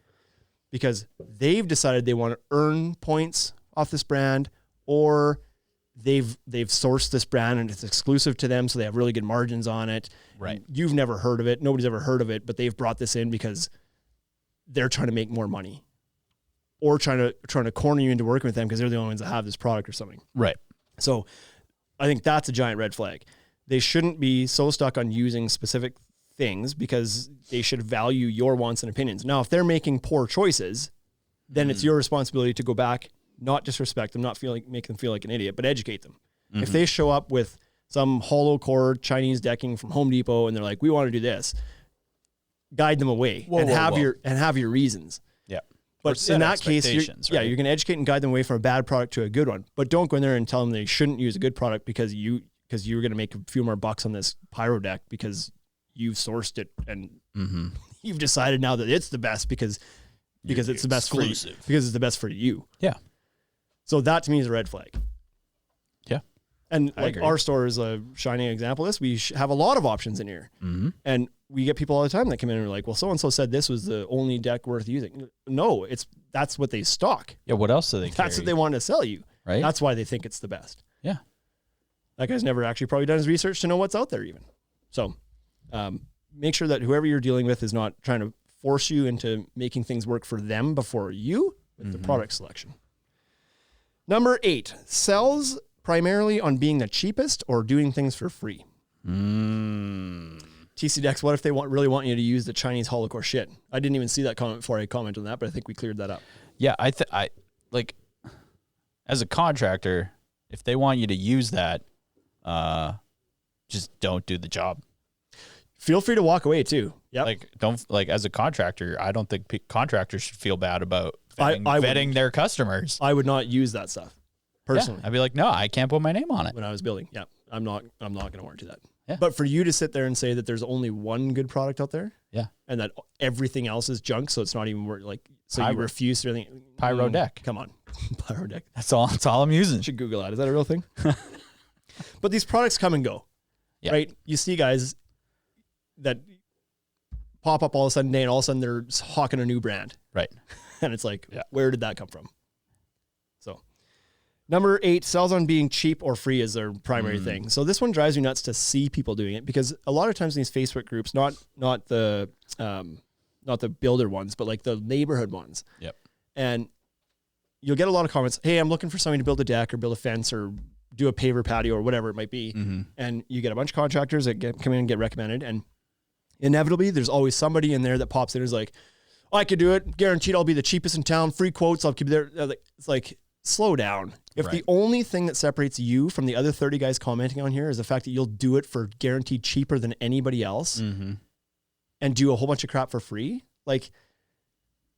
because they've decided they want to earn points off this brand, or they've sourced this brand and it's exclusive to them, so they have really good margins on it. Right. You've never heard of it. Nobody's ever heard of it, but they've brought this in because they're trying to make more money, or trying to corner you into working with them because they're the only ones that have this product or something. Right. So I think that's a giant red flag. They shouldn't be so stuck on using specific things, because they should value your wants and opinions. Now, if they're making poor choices, then it's your responsibility to go back, not disrespect them, not make them feel like an idiot, but educate them. If they show up with some hollow core Chinese decking from Home Depot and they're like, we want to do this, guide them away and have your reasons. Yeah. But in that case, you're going to educate and guide them away from a bad product to a good one. But don't go in there and tell them they shouldn't use a good product because you're going to make a few more bucks on this Pyro deck because you've sourced it and you've decided now that it's the best because it's the best exclusive. for you, because it's the best for you. Yeah. So that to me is a red flag. Yeah. And like our store is a shining example of this. We have a lot of options in here. And we get people all the time that come in and are like, well, so-and-so said this was the only deck worth using. No, that's what they stock. Yeah. What else do they carry? That's what they want to sell you. Right. That's why they think it's the best. Yeah. That guy's never actually probably done his research to know what's out there even. So make sure that whoever you're dealing with is not trying to force you into making things work for them before you with the product selection. Number 8, sells primarily on being the cheapest or doing things for free. TC Dex, what if they really want you to use the Chinese holocore shit? I didn't even see that comment before I commented on that, but I think we cleared that up. Yeah, I like as a contractor, if they want you to use that, just don't do the job. Feel free to walk away too. Yeah. Like as a contractor, I don't think contractors should feel bad about vetting their customers. I would not use that stuff personally. Yeah, I'd be like, no, I can't put my name on it. When I was building, I'm not going to warranty that. Yeah. But for you to sit there and say that there's only one good product out there, and that everything else is junk, so it's not even worth you refuse to anything. Pyro deck. Come on, Pyro deck. That's all I'm using. You should Google that. Is that a real thing? But these products come and go, right? You see guys that pop up all of a sudden, and all of a sudden they're hawking a new brand, right? And it's like, where did that come from? So, number 8, sells on being cheap or free is their primary thing. So this one drives me nuts to see people doing it, because a lot of times in these Facebook groups, not the builder ones, but like the neighborhood ones. Yep. And you'll get a lot of comments. Hey, I'm looking for somebody to build a deck or build a fence or do a paver patio or whatever it might be. And you get a bunch of contractors that come in and get recommended, and inevitably there's always somebody in there that pops in and is like, I could do it. Guaranteed I'll be the cheapest in town. Free quotes. I'll keep there. It's like, slow down. If the only thing that separates you from the other 30 guys commenting on here is the fact that you'll do it for guaranteed cheaper than anybody else and do a whole bunch of crap for free, like,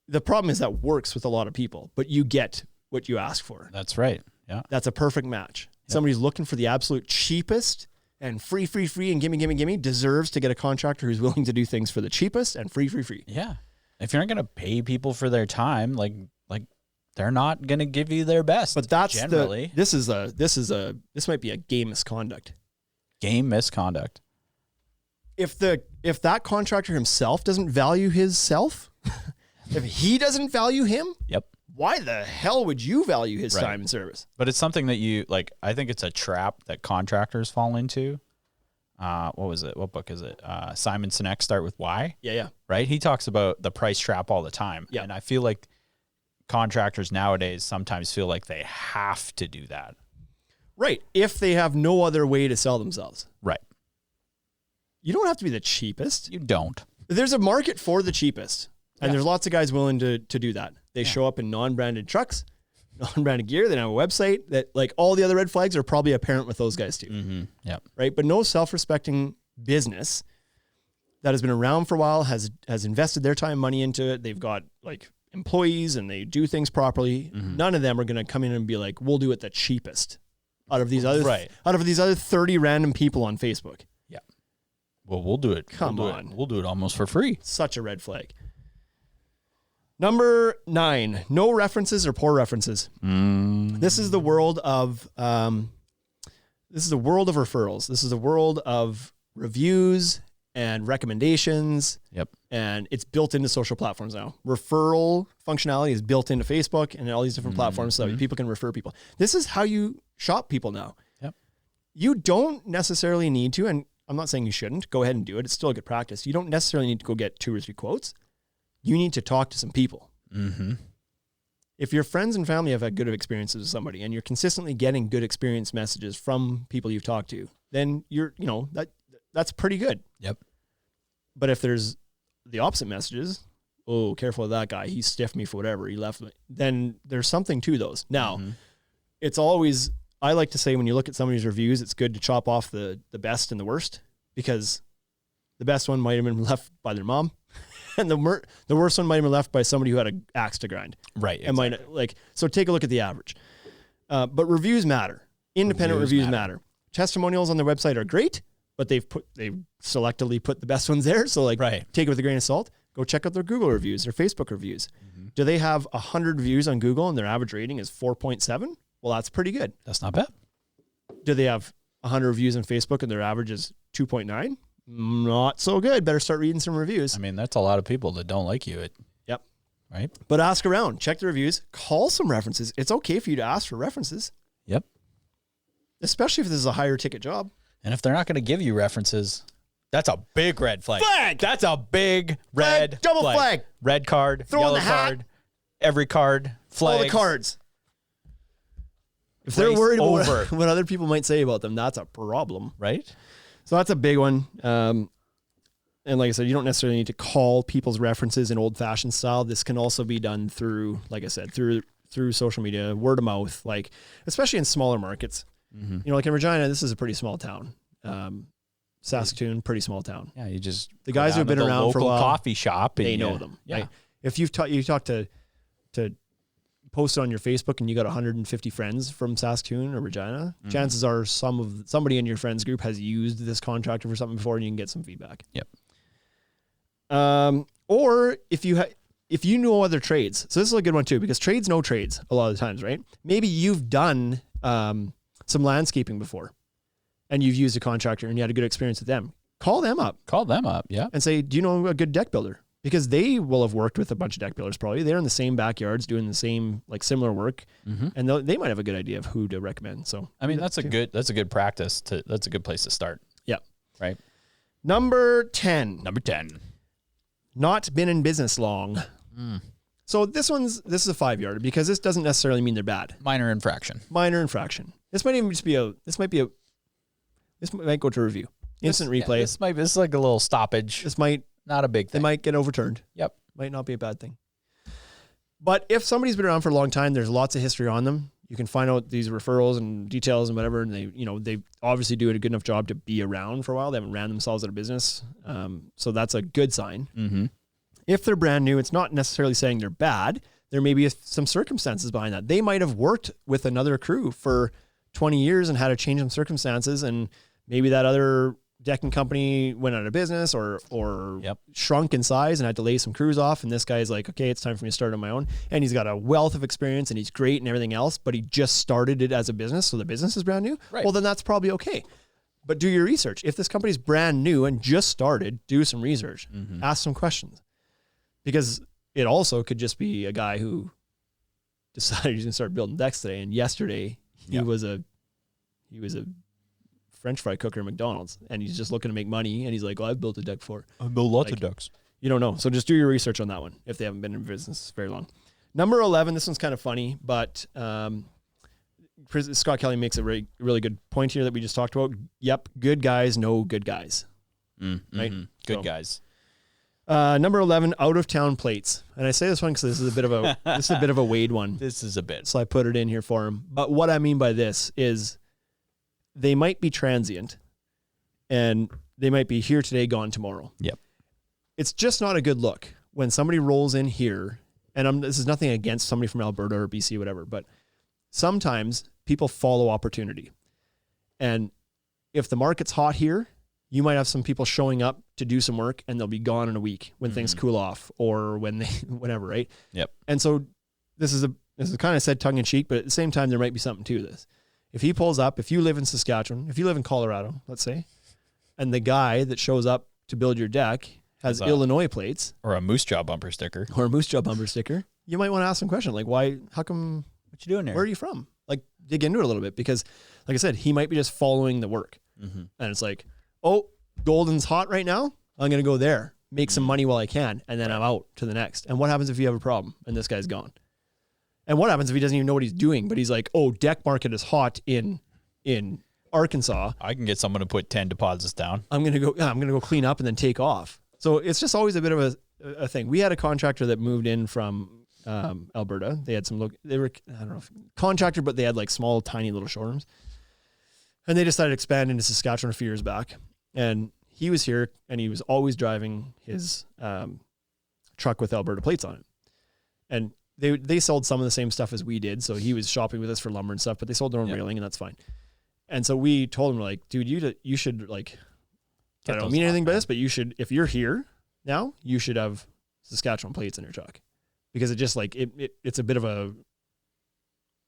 the problem is that works with a lot of people, but you get what you ask for. That's right. Yeah. That's a perfect match. Yep. Somebody's looking for the absolute cheapest and free, and gimme deserves to get a contractor who's willing to do things for the cheapest and free. Yeah. If you're not going to pay people for their time, like they're not going to give you their best. But that's generally. This might be a game misconduct. Game misconduct. If that contractor himself doesn't value his self, if he doesn't value him, why the hell would you value his time and service? But it's something that I think it's a trap that contractors fall into. What was it? What book is it? Simon Sinek, Start With Why. Yeah. Right? He talks about the price trap all the time. Yeah. And I feel like contractors nowadays sometimes feel like they have to do that. Right. If they have no other way to sell themselves. Right. You don't have to be the cheapest. You don't. There's a market for the cheapest. And there's lots of guys willing to do that. They show up in non-branded trucks, non-branded gear. They have a website that, like, all the other red flags are probably apparent with those guys too. Yep. Right. But no self-respecting business that has been around for a while has invested their time, money into it. They've got like employees and they do things properly. None of them are going to come in and be like, we'll do it the cheapest out of these other 30 random people on Facebook. Yeah. Well, we'll do it. We'll do it almost for free. Such a red flag. Number 9, no references or poor references. This is the world of referrals. This is the world of reviews and recommendations. Yep. And it's built into social platforms now. Referral functionality is built into Facebook and all these different platforms so that people can refer people. This is how you shop people now. Yep. You don't necessarily need to, and I'm not saying you shouldn't, go ahead and do it. It's still a good practice. You don't necessarily need to go get 2 or 3 quotes. You need to talk to some people. If your friends and family have had good experiences with somebody and you're consistently getting good experience messages from people you've talked to, then that's pretty good. Yep. But if there's the opposite messages, oh, careful of that guy, he stiffed me for whatever, he left me, then there's something to those. Now, it's always, I like to say when you look at somebody's reviews, it's good to chop off the best and the worst, because the best one might have been left by their mom. And the worst one might have been left by somebody who had an axe to grind. Right. Exactly. So take a look at the average. But reviews matter. Independent reviews matter. Testimonials on their website are great, but they've selectively put the best ones there. So like take it with a grain of salt. Go check out their Google reviews, their Facebook reviews. Mm-hmm. Do they have 100 views on Google and their average rating is 4.7? Well, that's pretty good. That's not bad. Do they have 100 reviews on Facebook and their average is 2.9? Not so good. Better start reading some reviews. I mean, that's a lot of people that don't like you. Yep. Right. But ask around, check the reviews, call some references. It's okay for you to ask for references. Yep. Especially if this is a higher ticket job. And if they're not going to give you references, that's a big red flag. That's a big red double flag. Red card, yellow card, every card, flag. All the cards. If they're worried about what other people might say about them, that's a problem. Right? So that's a big one. And like I said, you don't necessarily need to call people's references in old-fashioned style. This can also be done through, like I said, through social media, word of mouth, like especially in smaller markets. Mm-hmm. You know, like in Regina, this is a pretty small town. Saskatoon, pretty small town. Yeah, you just the guys who have been around for a while, coffee shop, they know them. Yeah. Right? If you talk to post it on your Facebook and you got 150 friends from Saskatoon or Regina, chances are somebody in your friends group has used this contractor for something before, and you can get some feedback. Yep. Or if you know other trades, so this is a good one too, because trades know trades a lot of the times, right? Maybe you've done some landscaping before, and you've used a contractor and you had a good experience with them. Call them up. Yeah. And say, do you know a good deck builder? Because they will have worked with a bunch of deck builders probably. They're in the same backyards doing the same, like similar work. Mm-hmm. And they might have a good idea of who to recommend. So I mean, that's a good practice that's a good place to start. Yeah. Right. Number 10. Not been in business long. So this is a 5-yarder because this doesn't necessarily mean they're bad. Minor infraction. This might even just be this might go to review. Instant replay. This is like a little stoppage. This might not a big thing. They might get overturned. Yep. Might not be a bad thing. But if somebody's been around for a long time, there's lots of history on them. You can find out these referrals and details and whatever, and they obviously do a good enough job to be around for a while. They haven't ran themselves out of business. So that's a good sign. Mm-hmm. If they're brand new, it's not necessarily saying they're bad. There may be some circumstances behind that. They might have worked with another crew for 20 years and had a change in circumstances, and maybe that other decking company went out of business or shrunk in size and had to lay some crews off. And this guy's like, okay, it's time for me to start on my own. And he's got a wealth of experience and he's great and everything else, but he just started it as a business. So the business is brand new. Right. Well, then that's probably okay. But do your research. If this company's brand new and just started, do some research, ask some questions, because it also could just be a guy who decided he's going to start building decks today. And yesterday he was a French fry cooker at McDonald's, and he's just looking to make money. And he's like, well, I've built a deck before. I've built lots of decks. You don't know. So just do your research on that one if they haven't been in business very long. Number 11, this one's kind of funny, but Scott Kelly makes a really good point here that we just talked about. Yep, good guys know good guys. Right? Good guys. Number 11, out of town plates. And I say this one because this is a bit of a Wade one. This is a bit. So I put it in here for him. But what I mean by this is they might be transient and they might be here today, gone tomorrow. Yep. It's just not a good look when somebody rolls in here, and this is nothing against somebody from Alberta or BC or whatever, but sometimes people follow opportunity. And if the market's hot here, you might have some people showing up to do some work and they'll be gone in a week when things cool off or when whatever, right? Yep. And so this is kind of said tongue in cheek, but at the same time, there might be something to this. If he pulls up, if you live in Saskatchewan, if you live in Colorado, let's say, and the guy that shows up to build your deck has Illinois plates or a Moose Jaw bumper sticker, you might want to ask some question like, why, how come, what you doing there? Where are you from? Like, dig into it a little bit, because like I said, he might be just following the work. And it's like, oh, Golden's hot right now. I'm going to go there, make some money while I can. And then I'm out to the next. And what happens if you have a problem and this guy's gone? And what happens if he doesn't even know what he's doing, but he's like, oh, deck market is hot in Arkansas. I can get someone to put 10 deposits down. I'm going to go clean up and then take off. So it's just always a bit of a thing. We had a contractor that moved in from Alberta. They had they were, I don't know, contractor, but they had like small, tiny little showrooms. And they decided to expand into Saskatchewan a few years back. And he was here and he was always driving his truck with Alberta plates on it. And they sold some of the same stuff as we did. So he was shopping with us for lumber and stuff, but they sold their own railing, and that's fine. And so we told him, like, dude, you should like I don't mean anything by this, but you should, if you're here now, you should have Saskatchewan plates in your truck, because it just like, it's a bit of a,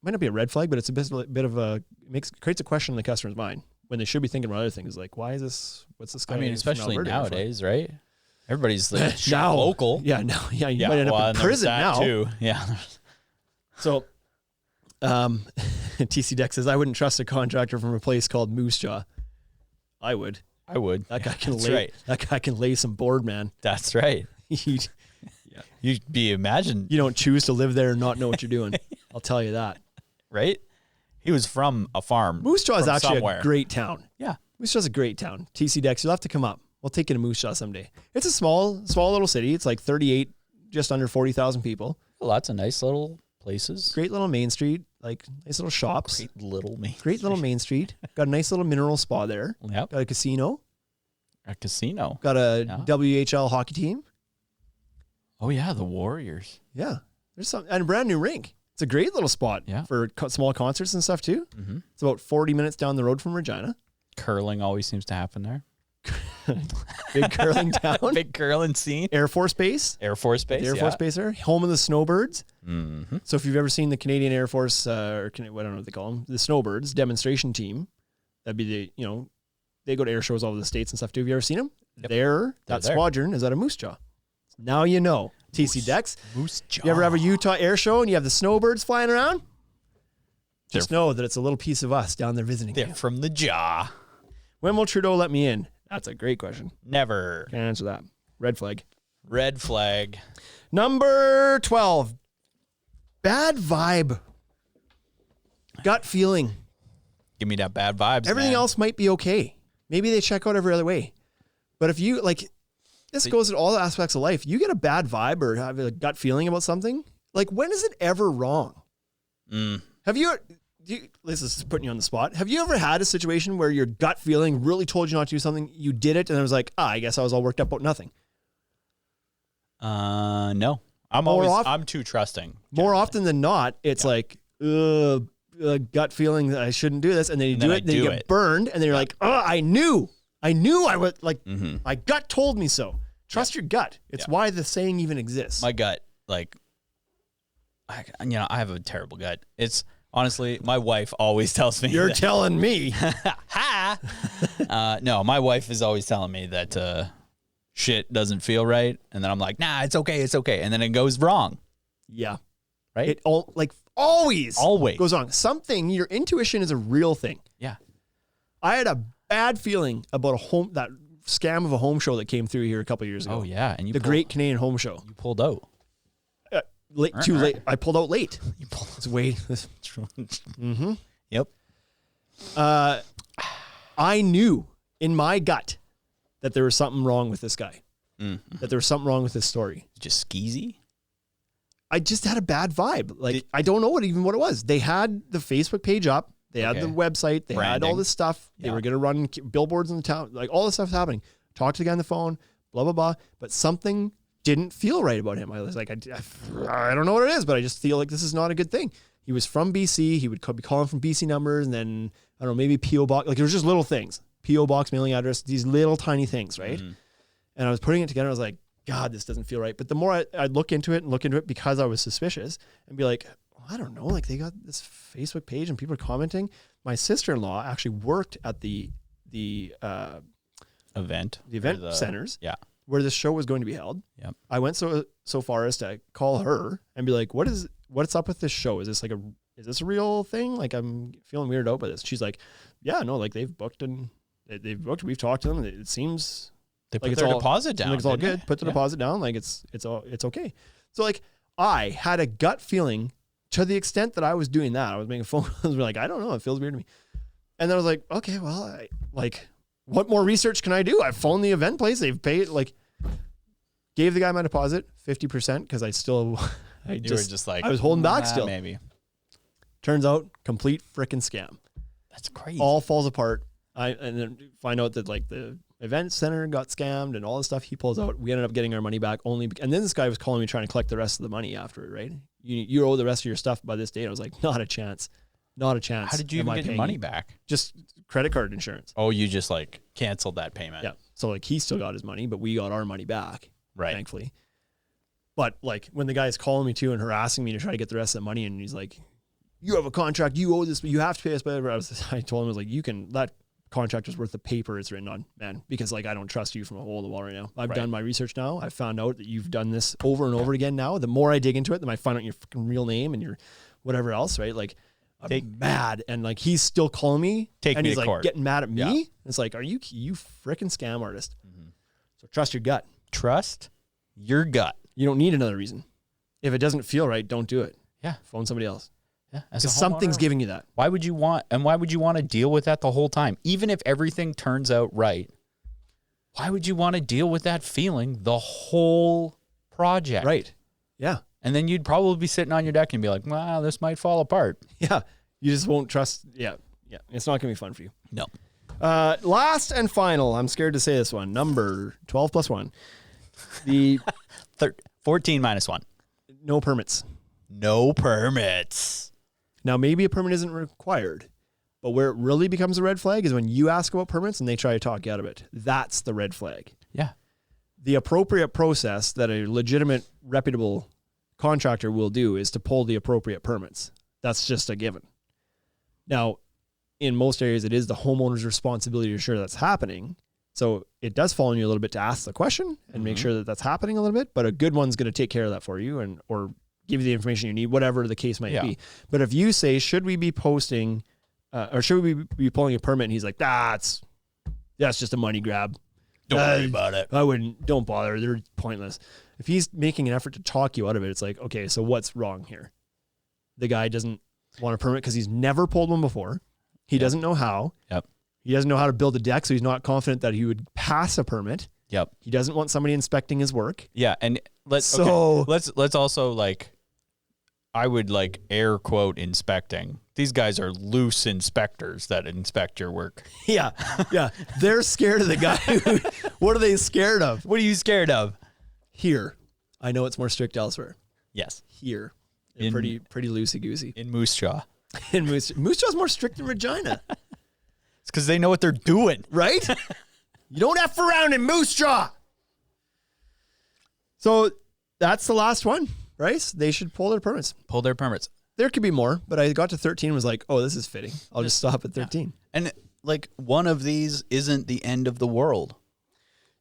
might not be a red flag, but it's a bit of a, creates a question in the customer's mind when they should be thinking about other things. Like, why is this, what's this guy? I mean, especially nowadays, right? Everybody's like now local. Yeah, no, yeah, you might end up in prison now. Too. Yeah. So, TC Deck says, I wouldn't trust a contractor from a place called Moose Jaw. I would. That guy can lay. Right. That guy can lay some board, man. That's right. You'd be imagined. You don't choose to live there and not know what you're doing. I'll tell you that. Right? He was from a farm. Moose Jaw is actually a great town. Yeah. Moose Jaw is a great town. TC Dex, you'll have to come up. We'll take you to Moose Jaw someday. It's a small little city. It's like 38, just under 40,000 people. Lots of nice little places. Great little main street, like nice little shops. Great little main street. Got a nice little mineral spa there. Yep. Got a casino. Got a WHL hockey team. Oh yeah, the Warriors. Yeah. There's and a brand new rink. It's a great little spot for small concerts and stuff too. Mm-hmm. It's about 40 minutes down the road from Regina. Curling always seems to happen there. Big curling town. Big curling scene. Air Force Base. Air Force Base there. Home of the Snowbirds. Mm-hmm. So if you've ever seen the Canadian Air Force, or I don't know what they call them, the Snowbirds demonstration team, that'd be they go to air shows all over the States and stuff too. Have you ever seen them? Yep. That squadron is out of Moose Jaw. Now you know. TC Dex. Moose Jaw. You ever have a Utah air show and you have the Snowbirds flying around? Just know that it's a little piece of us down there visiting. They're from the Jaw. When will Trudeau let me in? That's a great question. Never. Can't answer that. Red flag. Red flag. Number 12. Bad vibe. Gut feeling. Give me that bad vibes. Everything else might be okay. Maybe they check out every other way. But if you, like, this goes in all aspects of life. You get a bad vibe or have a gut feeling about something. Like, when is it ever wrong? Have you, this is putting you on the spot. Have you ever had a situation where your gut feeling really told you not to do something, you did it, and it was like, I guess I was all worked up about nothing? No. I'm too trusting. More often than not, it's like, gut feeling that I shouldn't do this, and then you do it, and then you get burned, and then you're like, I knew I would, like, my gut told me so. Trust your gut. It's why the saying even exists. My gut, like, I have a terrible gut. It's honestly, my wife always tells me. You're telling me. No, my wife is always telling me that shit doesn't feel right, and then I'm like, nah, it's okay, and then it goes wrong. Yeah, right. It always goes wrong. Something. Your intuition is a real thing. Yeah. I had a bad feeling about that scam of a home show that came through here a couple of years ago. Oh yeah, and the Great Canadian Home Show. You pulled out. Too late. I pulled out late. You pulled out. It's way. Mm-hmm. Yep. I knew in my gut that there was something wrong with this guy. Mm-hmm. That there was something wrong with this story. Just skeezy? I just had a bad vibe. Like, I don't know what it was. They had the Facebook page up. They had the website. They had all this stuff. They were going to run billboards in the town. Like, all this stuff's happening. Talk to the guy on the phone, blah, blah, blah. But something didn't feel right about him. I was like, I don't know what it is, but I just feel like this is not a good thing. He was from BC. He would be calling from BC numbers, and then, I don't know, maybe P.O. Box. Like, it was just little things. P.O. Box, mailing address, these little tiny things, right? Mm-hmm. And I was putting it together. I was like, God, this doesn't feel right. But the more I'd look into it because I was suspicious and be like, I don't know, like, they got this Facebook page and people are commenting. My sister-in-law actually worked at the event centers where this show was going to be held. Yep. I went so far as to call her and be like, what's up with this show? Is this a real thing? Like, I'm feeling weirded out by this. She's like, yeah, no, like, they've booked. We've talked to them. It seems they put their deposit down. Like, it's all good. Put the deposit down. Like, it's okay. So, like, I had a gut feeling to the extent that I was doing that. I was making phone calls. Like, I don't know. It feels weird to me. And then I was like, okay, well, what more research can I do? I phoned the event place. They've paid, like, gave the guy my deposit 50% because I was holding back still. Maybe. Turns out, complete freaking scam. That's crazy. All falls apart. And then find out that, like, the event center got scammed and all the stuff he pulls out. We ended up getting our money back and then this guy was calling me trying to collect the rest of the money after it, right? You owe the rest of your stuff by this date. I was like, not a chance. Not a chance. How did you even get your money back? Just credit card insurance. Oh, you just like canceled that payment. Yeah. So like he still got his money, but we got our money back. Right. Thankfully. But like when the guy is calling me too and harassing me to try to get the rest of the money, and he's like, you have a contract, you owe this, but you have to pay us. But I told him, I was like, that contract is worth the paper it's written on, man, because like I don't trust you from a hole in the wall right now. I've done my research now. I've found out that you've done this over and over again now. The more I dig into it, the more I find out your fucking real name and your whatever else, right? Like I'm mad, and like he's still calling me, and he's like court. Getting mad at me. Yeah. It's like, are you freaking scam artist? Mm-hmm. So trust your gut. Trust your gut. You don't need another reason. If it doesn't feel right, don't do it. Yeah. Phone somebody else. Yeah. Because something's giving you that. Why would you want to deal with that the whole time? Even if everything turns out right, why would you want to deal with that feeling the whole project? Right. Yeah. And then you'd probably be sitting on your deck and be like, wow, this might fall apart. Yeah. You just won't trust. Yeah. Yeah. It's not going to be fun for you. No. Last and final, I'm scared to say this one, number 12 plus 1. The 14 minus 1. No permits. No permits. Now, maybe a permit isn't required, but where it really becomes a red flag is when you ask about permits and they try to talk you out of it. That's the red flag. Yeah. The appropriate process that a legitimate, reputable contractor will do is to pull the appropriate permits. That's just a given. Now, in most areas, it is the homeowner's responsibility to ensure that's happening. So it does fall on you a little bit to ask the question and make sure that that's happening a little bit, but a good one's going to take care of that for you or give you the information you need, whatever the case might be. But if you say, should we be posting or should we be pulling a permit? And he's like, that's just a money grab. Don't worry about it. Don't bother. They're pointless. If he's making an effort to talk you out of it, it's like, okay, so what's wrong here? The guy doesn't want a permit because he's never pulled one before. He doesn't know how. Yep. He doesn't know how to build a deck, so he's not confident that he would pass a permit. Yep. He doesn't want somebody inspecting his work. Yeah, and let's also like, I would like air quote inspecting. These guys are loose inspectors that inspect your work. Yeah, yeah. They're scared of the guy. What are they scared of? What are you scared of? Here, I know it's more strict elsewhere. Yes. Here, they're pretty loosey goosey. In Moose Jaw. In Moose Jaw's more strict than Regina. It's because they know what they're doing, right? You don't F around in Moose Jaw. So that's the last one, right? They should pull their permits. Pull their permits. There could be more, but I got to 13 and was like, oh, this is fitting. I'll just stop at 13. Yeah. And like one of these isn't the end of the world.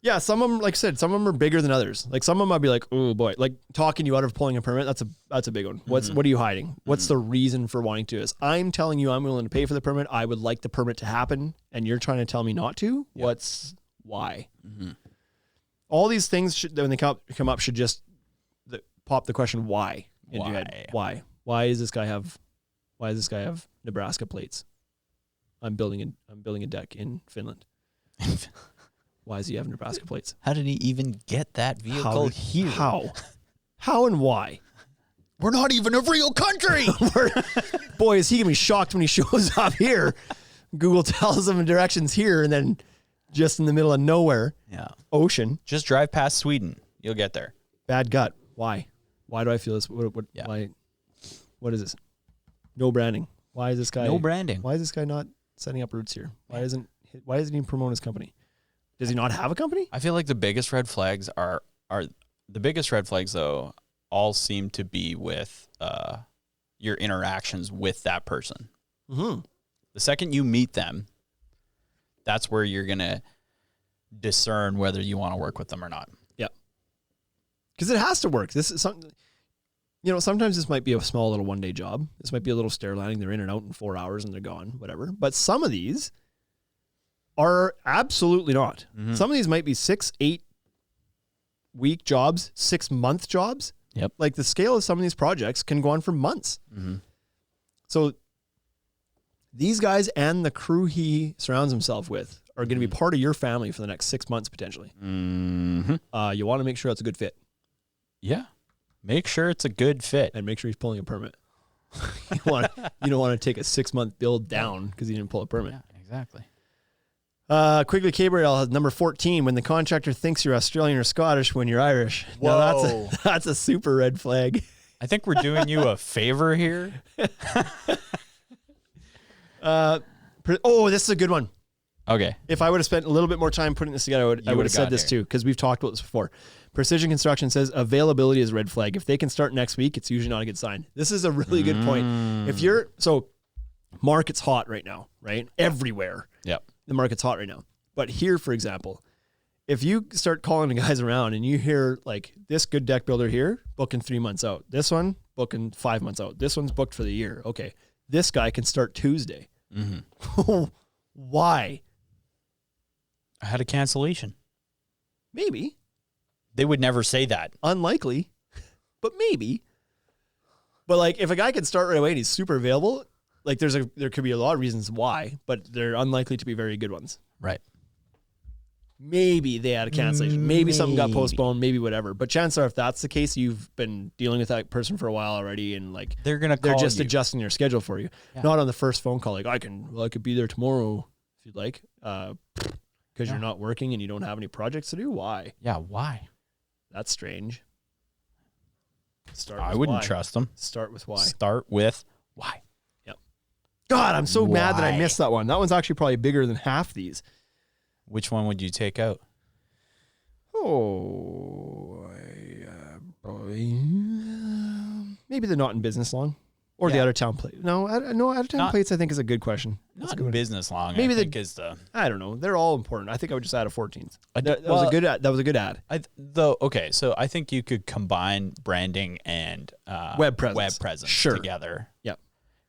Yeah, some of them, like I said, some of them are bigger than others. Like some of them I'd be like, oh boy, like talking you out of pulling a permit, that's a big one. What are you hiding? What's the reason for wanting to do this? I'm telling you I'm willing to pay for the permit. I would like the permit to happen, and you're trying to tell me not to? Yep. Why? Mm-hmm. All these things, when they come up, should just pop the question, why? Into your head. Why? Why does this guy have Nebraska plates? I'm building a deck in Finland. Why does he have Nebraska plates? How did he even get that vehicle here? How and why? We're not even a real country. Boy, is he going to be shocked when he shows up here. Google tells him directions here, and then just in the middle of nowhere, ocean. Just drive past Sweden. You'll get there. Bad gut. Why? Why do I feel this? Why? What is this? No branding. Why is this guy? No branding. Why is this guy not setting up roots here? Why doesn't he promote his company? Does he not have a company? I feel like the biggest red flags are the biggest red flags though all seem to be with your interactions with that person. Mm-hmm. The second you meet them, that's where you're gonna discern whether you want to work with them or not. Yeah, because it has to work. This is something. Sometimes this might be a small little one-day job. This might be a little stair lining. They're in and out in 4 hours and they're gone, whatever. But some of these are absolutely not. Mm-hmm. Some of these might be 6-8 week jobs, 6-month jobs. Yep. Like the scale of some of these projects can go on for months. Mm-hmm. So these guys and the crew he surrounds himself with are going to be part of your family for the next 6 months potentially. Mm-hmm. You want to make sure it's a good fit. Yeah. Make sure it's a good fit. And make sure he's pulling a permit. You don't want to take a 6-month build down because he didn't pull a permit. Yeah, exactly. Quigley Gabriel has number 14. When the contractor thinks you're Australian or Scottish when you're Irish. Whoa. Now that's a super red flag. I think we're doing you a favor here. This is a good one. Okay. If I would have spent a little bit more time putting this together, I would have said this too, because we've talked about this before. Precision Construction says availability is a red flag. If they can start next week, it's usually not a good sign. This is a really good point. Market's hot right now, right? Everywhere. Yep. The market's hot right now. But here, for example, if you start calling the guys around and you hear like this good deck builder here, booking 3 months out. This one, booking 5 months out. This one's booked for the year. Okay. This guy can start Tuesday. Mm-hmm. Why? I had a cancellation. Maybe. They would never say that. Unlikely, but maybe. But like if a guy can start right away and he's super available, like there could be a lot of reasons why, but they're unlikely to be very good ones. Right. Maybe they had a cancellation. Maybe something got postponed, maybe whatever. But chances are if that's the case, you've been dealing with that person for a while already and like they're just adjusting their schedule for you. Yeah. Not on the first phone call like I could be there tomorrow if you'd like. Because you're not working and you don't have any projects to do. Why? Yeah, why? That's strange. I wouldn't trust them. Start with why. Start with why. Yep. God, I'm so mad that I missed that one. That one's actually probably bigger than half these. Which one would you take out? Maybe the not in business long. Or the out of town plate. No, out of town plates I think is a good question. Not in business long. Maybe I think is the. I don't know. They're all important. I think I would just add a 14th. That was a good ad. Okay, so I think you could combine branding and web presence together. Yeah.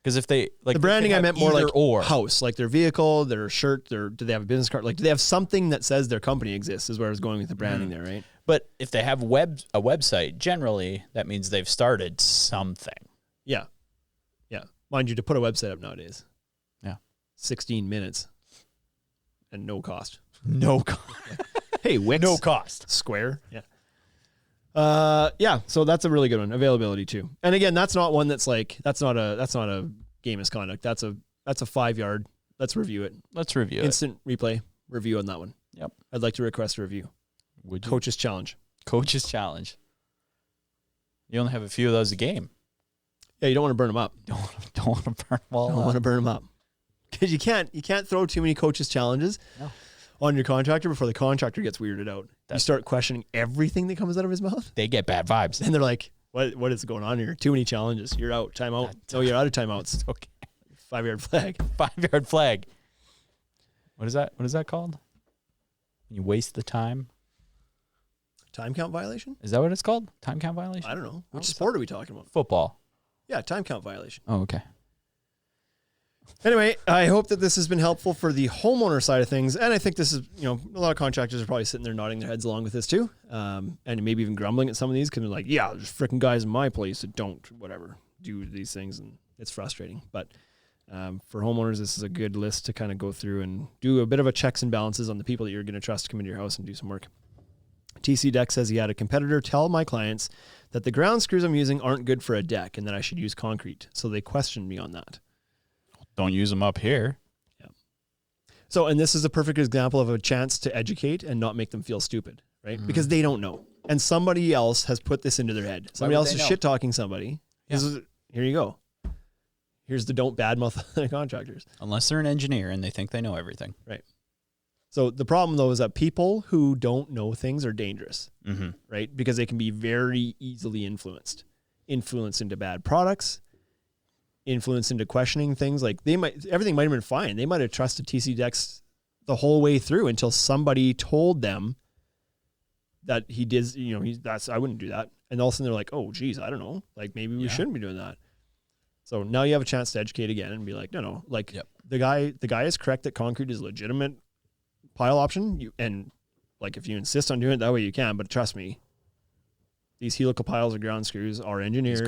Because if they like the branding, I meant more like or house, like their vehicle, their shirt, do they have a business card? Like, do they have something that says their company exists? Is where I was going with the branding there, right? But if they have a website, generally that means they've started something. Yeah. Mind you, to put a website up nowadays. Yeah. 16 minutes. And no cost. No cost. Hey, Wix. No cost. Square. Yeah. So that's a really good one. Availability too. And again, that's not one that's like, that's not a game misconduct. That's a 5-yard. Let's review it. Instant replay review on that one. Yep. I'd like to request a review. Would you? Coach's challenge. You only have a few of those a game. Yeah, you don't want to burn them up. Don't want to burn them all. Don't want to burn them up because you can't throw too many coaches challenges on your contractor before the contractor gets weirded out. You start questioning everything that comes out of his mouth. They get bad vibes, and they're like, "What is going on here? Too many challenges. You're out. Time out. No, you're out of timeouts. Okay. 5-yard flag. 5-yard flag. What is that? What is that called? You waste the time. Time count violation? Is that what it's called? Time count violation? I don't know. Which sport are we talking about? Football. Yeah, time count violation. Oh, okay. Anyway, I hope that this has been helpful for the homeowner side of things. And I think this is, a lot of contractors are probably sitting there nodding their heads along with this too. And maybe even grumbling at some of these because they're like, yeah, there's freaking guys in my place that don't, do these things. And it's frustrating. But for homeowners, this is a good list to kind of go through and do a bit of a checks and balances on the people that you're going to trust to come into your house and do some work. TC Deck says he had a competitor tell my clients that the ground screws I'm using aren't good for a deck and that I should use concrete. So they questioned me on that. Don't use them up here. Yeah. So, and this is a perfect example of a chance to educate and not make them feel stupid, right? Mm-hmm. Because they don't know. And somebody else has put this into their head. Somebody else is shit-talking somebody. Yeah. Here you go. Here's the don't badmouth the contractors. Unless they're an engineer and they think they know everything. Right. So the problem, though, is that people who don't know things are dangerous, right? Because they can be very easily influenced into bad products, influenced into questioning things. Like everything might have been fine. They might have trusted TC Decks the whole way through until somebody told them that he did, I wouldn't do that. And all of a sudden they're like, oh, geez, I don't know. Like maybe we shouldn't be doing that. So now you have a chance to educate again and be like, no. Like the guy is correct that concrete is legitimate pile option, and like if you insist on doing it that way you can, but trust me, these helical piles of ground screws are engineered.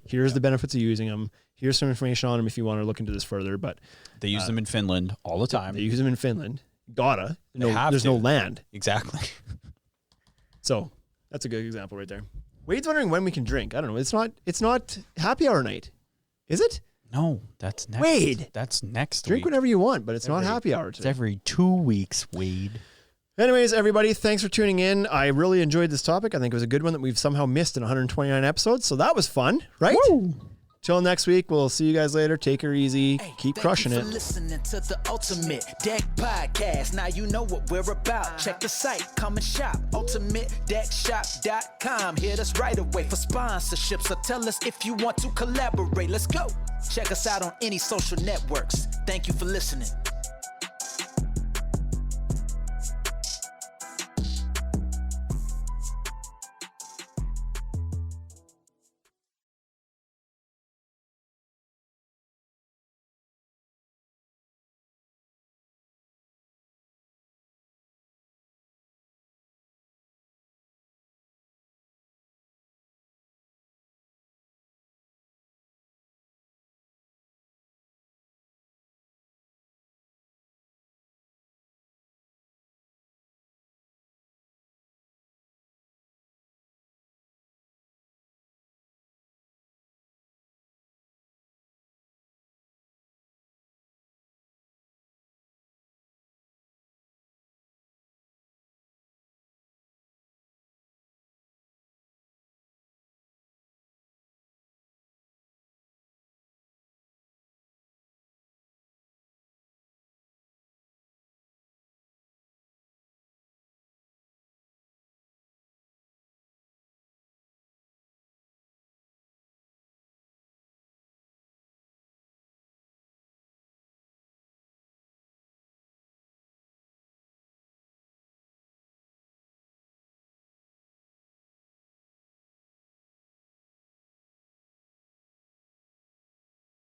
Here's the benefits of using them. Here's some information on them if you want to look into this further. But they use them in Finland all the time. They use them in Finland. There's no land. Exactly. So that's a good example right there. Wade's wondering when we can drink. I don't know. It's not happy hour night, is it? No, that's next. Wade. That's next Drink week. Whenever you want, but it's not happy hour today. It's every 2 weeks, Wade. Anyways, everybody, thanks for tuning in. I really enjoyed this topic. I think it was a good one that we've somehow missed in 129 episodes, so that was fun, right? Woo! Till next week, we'll see you guys later. Take her easy. Keep crushing it. Listening to the Ultimate Deck Podcast. Now you know what we're about. Check the site, come and shop. UltimateDeckShop.com. Hit us right away for sponsorships, or tell us if you want to collaborate. Let's go. Check us out on any social networks. Thank you for listening.